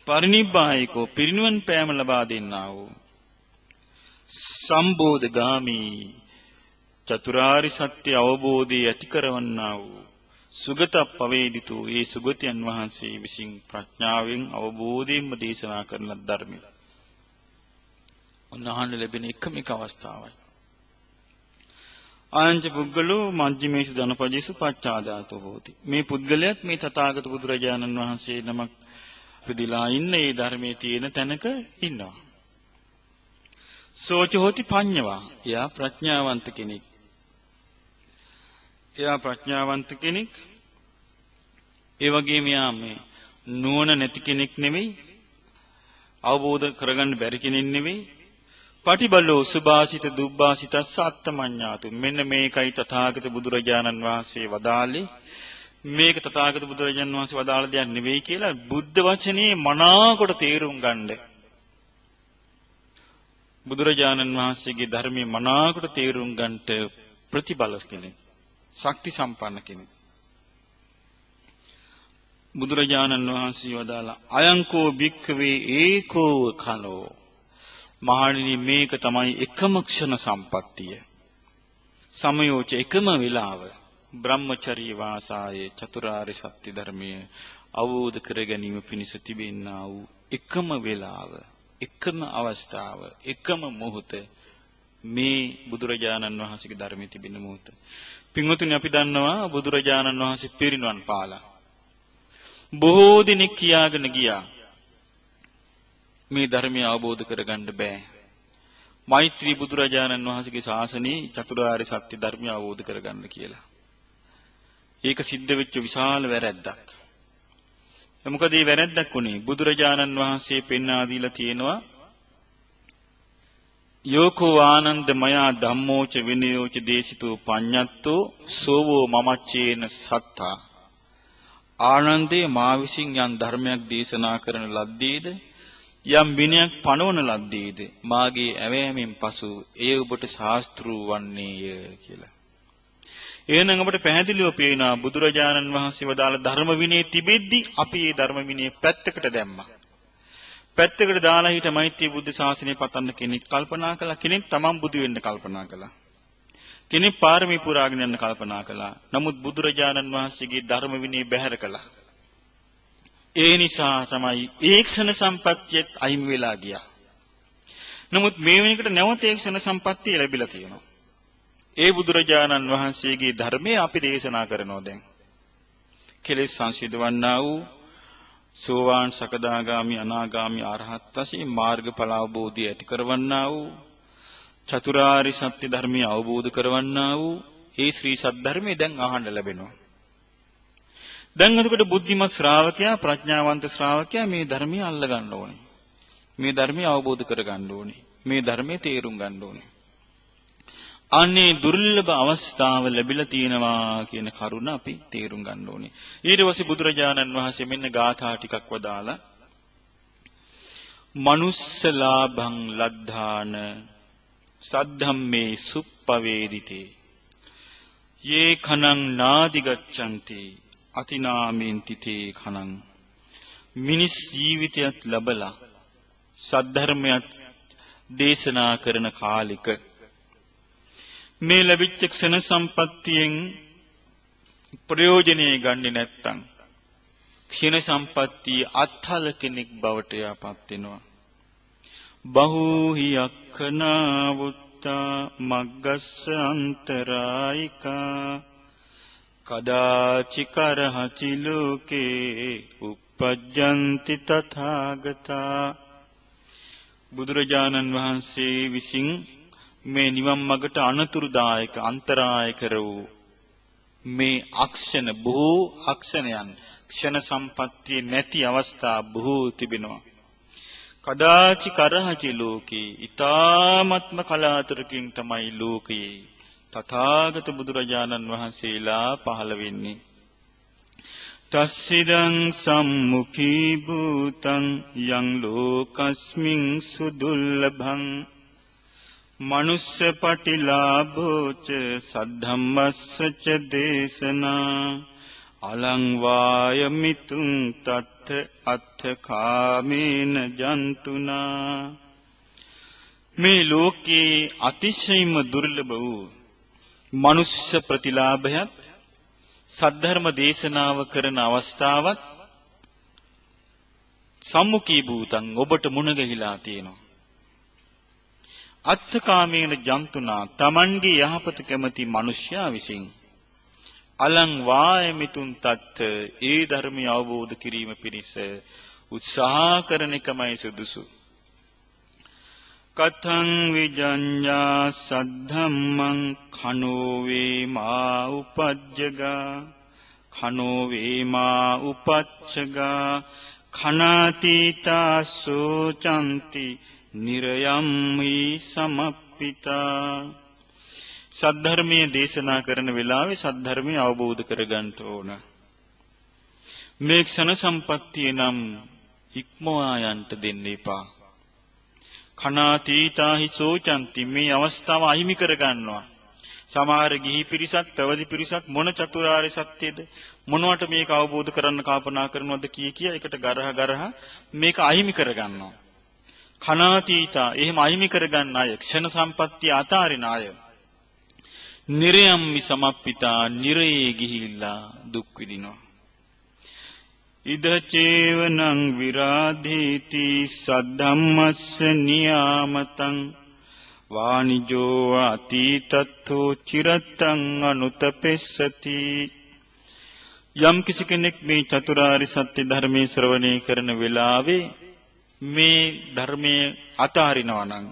S1: පරිනිබ්බායිකෝ පිරිනිවන් පෑම ලබා දෙන්නා වූ. සම්බෝධගාමී චතුරාරි සත්‍ය අවබෝධය ඇති කරවන්නා වූ. සුගතප්පවේදිතෝ ඒ සුගතයන් වහන්සේ විසින් ප්‍රඥාවෙන් අවබෝධයෙන්ම දේශනා කරන ධර්මය. උන්වහන්සේ ලැබෙන එකම එක අවස්ථාවයි. ආයංච පුද්ගලෝ මජ්ක්‍ධිමේසු ධනපදේසු පච්චාදාතෝ හෝති. මේ පුද්ගලයාත් මේ තථාගත බුදුරජාණන් වහන්සේ නමක් පිළිලා ඉන්න ඒ ධර්මයේ තියෙන තැනක ඉන්නවා. සෝච හෝති පඤ්ඤවා. එයා ප්‍රඥාවන්ත කෙනෙක්. එයා ප්‍රඥාවන්ත කෙනෙක්. ඒ වගේම යා මේ නුවණ නැති කෙනෙක් නෙවෙයි. අවබෝධ කරගන්න බැරි කෙනෙක් නෙවෙයි. පටිබලෝ සුභාසිත දුබ්බාසිතස්ස අත්තමඤ්ඤාතු. මෙන්න මේකයි තථාගත බුදුරජාණන් වහන්සේ වදාළේ. මේක තථාගත බුදුරජාණන් වහන්සේ වදාළ දෙයක් නෙවෙයි කියලා බුද්ධ වචනේ මනාකොට තේරුම් ගන්න. බුදුරජාණන් වහන්සේගේ ධර්මයේ මනාකොට තේරුම් ගන්නට ප්‍රතිබල කෙනෙක්. ශක්ති සම්පන්න කෙනෙක්. බුදුරජාණන් වහන්සේ වදාළ අයංකෝ භික්ඛවේ ඒකෝ කනෝ. මහණෙනි මේක තමයි එකම ක්ෂණ සම්පත්තිය. සමයෝච එකම වේලාව. බ්‍රහ්මචර්ය වාසායේ චතුරාර්ය සත්‍ය ධර්මයේ අවබෝධ කර ගැනීම පිණිස තිබෙනා වූ එකම වේලාව, එකම අවස්ථාව, එකම මොහොත මේ බුදුරජාණන් වහන්සේගේ ධර්මයේ තිබෙන මොහොත. පින්වතුනි අපි දන්නවා බුදුරජාණන් වහන්සේ පිරිනිවන් පාලා. බොහෝ දිනක් කියාගෙන ගියා. මේ ධර්මය අවබෝධ කරගන්න බෑ. මෛත්‍රී බුදුරජාණන් වහන්සේගේ ශාසනයේ චතුරාර්ය සත්‍ය ධර්මය අවබෝධ කරගන්න කියලා. ඒක සිද්ධ වෙච්ච විශාල වැරැද්දක්. මොකද මේ වැරැද්දක් උනේ බුදුරජාණන් වහන්සේ පෙන්වා දීලා තියෙනවා යෝකෝ ආනන්ද මයා ධම්මෝච විනයෝච දේශිතෝ පඤ්ඤත්තෝ සෝවෝ මමච්චේන සත්තා. ආනන්දේ මා විසින් යම් ධර්මයක් දේශනා කරන ලද්දේද යම් විනයක් පනවන ලද්දේද මාගේ ඇවෑමෙන් පසු එය ඔබට ශාස්ත්‍රූ වන්නේය කියලා. එහෙනම් අපට පැහැදිලිව පේනවා බුදුරජාණන් වහන්සේ වදාළ ධර්ම විනය තිබෙද්දි අපි මේ ධර්ම විනය පැත්තකට දැම්මා. පැත්තකට දාලා හිට මෛත්‍රී බුද්ධ ශාසනය පතන්න කෙනෙක් කල්පනා කළා. කෙනෙක් තමන් බුදු වෙන්න කල්පනා කළා. කෙනෙක් පාරමී පුරාගෙන යන්න කල්පනා කළා. නමුත් බුදුරජාණන් වහන්සේගේ ධර්ම විනය බැහැර කළා. ඒ නිසා තමයි ඒක්ෂණ සම්පත්තියත් අයිමි වෙලා ගියා. නමුත් මේ වෙනකොට නැවත ඒක්ෂණ සම්පත්තිය ලැබිලා තියෙනවා. ඒ බුදුරජාණන් වහන්සේගේ ධර්මය අපි දේශනා කරනවා දැන්. කෙලෙස් සංසිඳවන්නා වූ සෝවාන් සකදාගාමි අනාගාමි අරහත් වශයෙන් මාර්ගඵල අවබෝධය ඇති කරවන්නා වූ චතුරාර්ය සත්‍ය ධර්මය අවබෝධ කරවන්නා වූ ඒ ශ්‍රී සද්ධර්මයේ දැන් අහන්න ලැබෙනවා. දැන් එතකොට බුද්ධිමත් ශ්‍රාවකයා ප්‍රඥාවන්ත ශ්‍රාවකයා මේ ධර්මය අල්ල ගන්න ඕනේ. මේ ධර්මය අවබෝධ කර ගන්න ඕනේ. මේ ධර්මයේ තේරුම් ගන්න ඕනේ. අනේ දුර්ලභ අවස්ථාව ලැබිලා තියෙනවා කියන කරුණ අපි තේරුම් ගන්න ඕනේ. ඊට පස්සේ බුදුරජාණන් වහන්සේ මෙන්න ගාථා ටිකක් වදාලා මනුස්සලාභං ලද්ධාන සද්ධම්මේ සුප්පවේදිතේ යේ කනං නාදි ගච්ඡanti අතිනාමෙන්ති තේ කනං. මිනිස් ජීවිතයත් ලැබලා සද්ධර්මයක් දේශනා කරන කාලික මේ ලැබිච්ච ක්ෂණ සම්පත්තියෙන් ප්‍රයෝජනෙ ගන්නේ නැත්තම් ක්ෂණ සම්පත්තිය අත්හල කෙනෙක් බවට යාපත් වෙනවා. බහූහි අක්ඛනාවුත්තා මග්ගස්ස අන්තරායිකා කදාචි කරහචි ලෝකේ uppajjanti තථාගතා. බුදුරජාණන් වහන්සේ විසින් මේ නිවන් මඟට අනතුරුදායක අන්තරාය කර වූ මේ අක්ෂණ බොහෝ අක්ෂණයන් ක්ෂණ සම්පත්තිය නැති අවස්ථා බොහෝ තිබෙනවා. කදාචි කරහචි ලෝකේ ඊ타ත්ම කලාතුරකින් තමයි ලෝකයේ තථාගත බුදුරජාණන් වහන්සේලා පහළ වෙන්නේ. තස්සිදං සම්මුඛී භූතං යං ලෝකස්මින් සුදුල්ලභං මනුස්ස පටිලාභෝච සද්ධම්මස්ස ච දේශනා අලං වායමිතුං තත්ථ අත්ථ කාමේන ජන්තුනා. මේ ලෝකේ අතිශයින්ම දුර්ලභ වූ මනුස්ස ප්‍රතිලාභයත් සද්ධර්ම දේශනාව කරන අවස්ථාවත් සම්මුඛී භූතං ඔබට මුණ ගැහිලා තියෙනවා. අත්ථකාමේන ජන්තුනා තමන්ගේ යහපත කැමති මිනිසයා විසින් අලං වායමිතුන් තත්ත ඒ ධර්මය අවබෝධ කිරීම පිණිස උත්සාහ කරන එකමයි සුදුසු. කතං විජඤ්ඤා සද්ධම්මං khano වේමා උපජ්ජගා khano වේමා උපච්චගා khනාතිතා සෝචන්ති නිරයම්හි සමප්පිතා. සද්ධර්මයේ දේශනා කරන වෙලාවේ සද්ධර්මය අවබෝධ කරගන්න ඕන. මේ ක්ෂණ සම්පත්තිය නම් ඉක්මවා යන්ට දෙන්න එපා. khනාතීතාහි සෝචන්ති මේ අවස්ථාව අහිමි කරගන්නවා. සමහර ගිහි පිරිසක් පැවිදි පිරිසක් මොන චතුරාර්ය සත්‍යද මොනවට මේක අවබෝධ කරන්න කල්පනා කරනවද කිය එකට ගරහ මේක අහිමි කරගන්නවා. khනාතීතා එහෙම අහිමි කරගන්න අය ක්ෂණ සම්පත්තිය අතාරින අය නිරයම්මි සමප්පිතා නිරයේ ගිහිල්ලා දුක් විඳිනවා. ඉද චේවනං විරාධේති සද්ධම්මස්ස නියාමතං වානිජෝ අතීතත්තෝ චිරත්තං අනුතපෙස්සති. යම් කිසි කෙනෙක් මේ චතුරාර්ය සත්‍ය ධර්මයේ ශ්‍රවණය කරන වෙලාවේ මේ ධර්මයේ අතාරිනවා නම්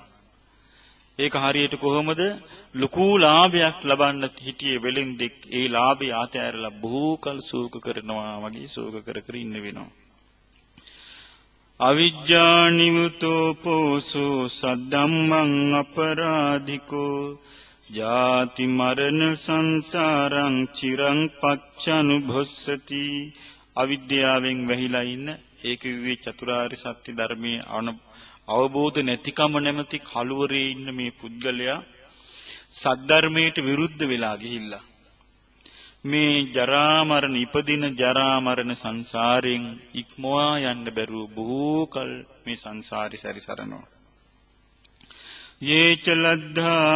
S1: ඒක හරියට කොහොමද ලකු ලාභයක් ලබන්න හිටියේ වෙලෙන්දෙක් ඒ ලාභය ආතෑරලා බොහෝ කල ශෝක කරනවා වගේ ශෝක කර කර ඉන්න වෙනවා. අවිජ්ජා නිවුතෝ පෝසෝ සද්ධම්මං අපරාධිකෝ ජාති මරණ සංසාරං චිරං පච්චනුභොස්සති. අවිද්‍යාවෙන් වැහිලා ඉන්න ඒක විවේ චතුරාර්ය සත්‍ය ධර්මයේ අවබෝධ නැතිකම නැමැති කලවරේ ඉන්න මේ පුද්ගලයා සද්ධර්මයට විරුද්ධ වෙලා ගිහිල්ලා මේ ජරා මරණ ඉපදින ජරා මරණ සංසාරයෙන් ඉක්මවා යන්න බැරුව බොහෝ කල මේ සංසාරي සැරිසරනවා. යේච ලද්ධා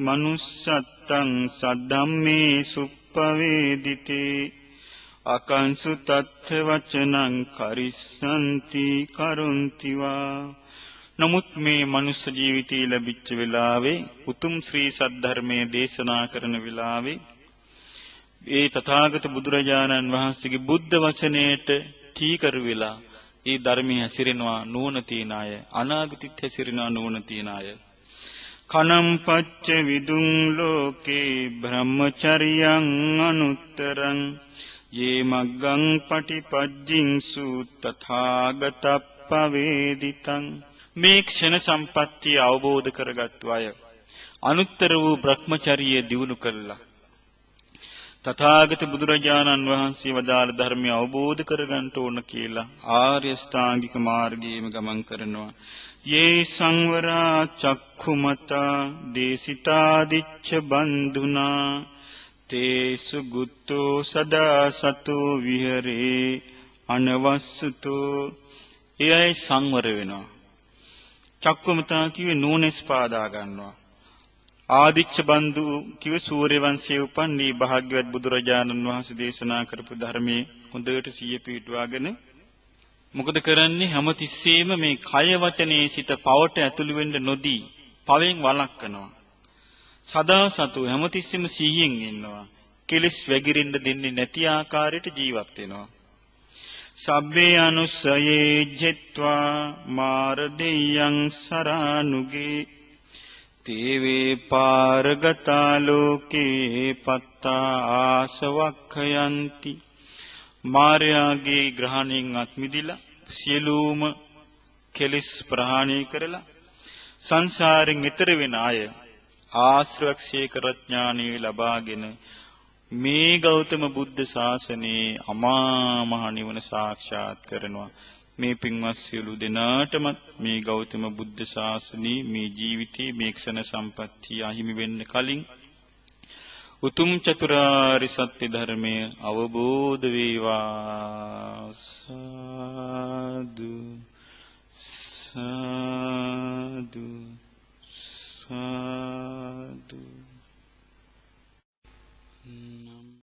S1: මනුස්සත්තං සද්ධම්මේ සුප්පවේදිතේ අකංසු තත්ථ වචනං කරිස්සන්ති කරුන්තිවා. නමුත් මේ මනුස්ස ජීවිතය ලැබිච්ච වෙලාවේ උතුම් ශ්‍රී සද්ධර්මයේ දේශනා කරන වෙලාවේ ඒ තථාගත බුදුරජාණන් වහන්සේගේ බුද්ධ වචනයට කීකරු වෙලා ඒ ධර්මයේ හැසිරෙනවා නුවණ තියන අය අනාගතිත් හැසිරෙනවා නුවණ තියන අය. කනම් පච්ච විදුං ලෝකේ බ්‍රහ්මචර්යං අනුත්තරං යේ මග්ගං පටිපජ්ජින්සු තථාගතප්පවේදිතං. මේ ක්ෂණ සම්පත්තිය අවබෝධ කරගත්තු අය අනුත්තර වූ බ්‍රහ්මචර්යය දියුණු කළා. තථාගත බුදුරජාණන් වහන්සේ වදාළ ධර්මය අවබෝධ කරගන්න ඕන කියලා ආර්ය ශ්‍රාංගික මාර්ගයේම ගමන් කරනවා. යේ සංවරා චක්ඛුමතා දේසිතාදිච්ච බන්දුනා තේසු ගුත්තෝ සදා සතෝ විහෙරේ අනවස්සතෝ. එයයි සංවර වෙනවා. චක්කුමතා කිව්වේ නුවණස් පාදා ගන්නවා. ආදිච්ච බන්දු කිව්වේ සූර්ය වංශයේ උපන් මේ භාග්‍යවත් බුදුරජාණන් වහන්සේ දේශනා කරපු ධර්මයේ හොඳට සිහිය පිටුවාගෙන මොකද කරන්නේ හැමතිස්සෙම මේ කය වචනේ සිත පවට ඇතුළු වෙන්න නොදී පවෙන් වළක්වනවා. සදා සතු හැමතිස්සෙම සිහියෙන් ඉන්නවා. කෙලස් වැగిරෙන්න දෙන්නේ නැති ආකාරයට ජීවත් වෙනවා. සබ්බේ අනුස්සයේ ජෙත්වා මාර දෙයං සරානුගේ තේවේ පාරගතා ලෝකේ පත්තා ආසවක්ඛයන්ති. මාර්යාගේ ග්‍රහණයෙන් අත්මිදිලා සියලුම කෙලෙස් ප්‍රහාණය කරලා සංසාරෙන් ඈතර වෙන අය ආශ්‍රවක්ෂේ කරඥානෙ ලබාගෙන මේ ගෞතම බුද්ධ ශාසනයේ අමා මහ නිවන සාක්ෂාත් කරනවා. මේ පින්වත් සියලු දෙනාටම මේ ගෞතම බුද්ධ ශාසනයේ මේ ජීවිතේ මේ ක්ෂණ සම්පත්තිය අහිමි වෙන්න කලින් උතුම් චතුරාර්ය සත්‍ය ධර්මය අවබෝධ වේවා. සාදු සාදු සාදු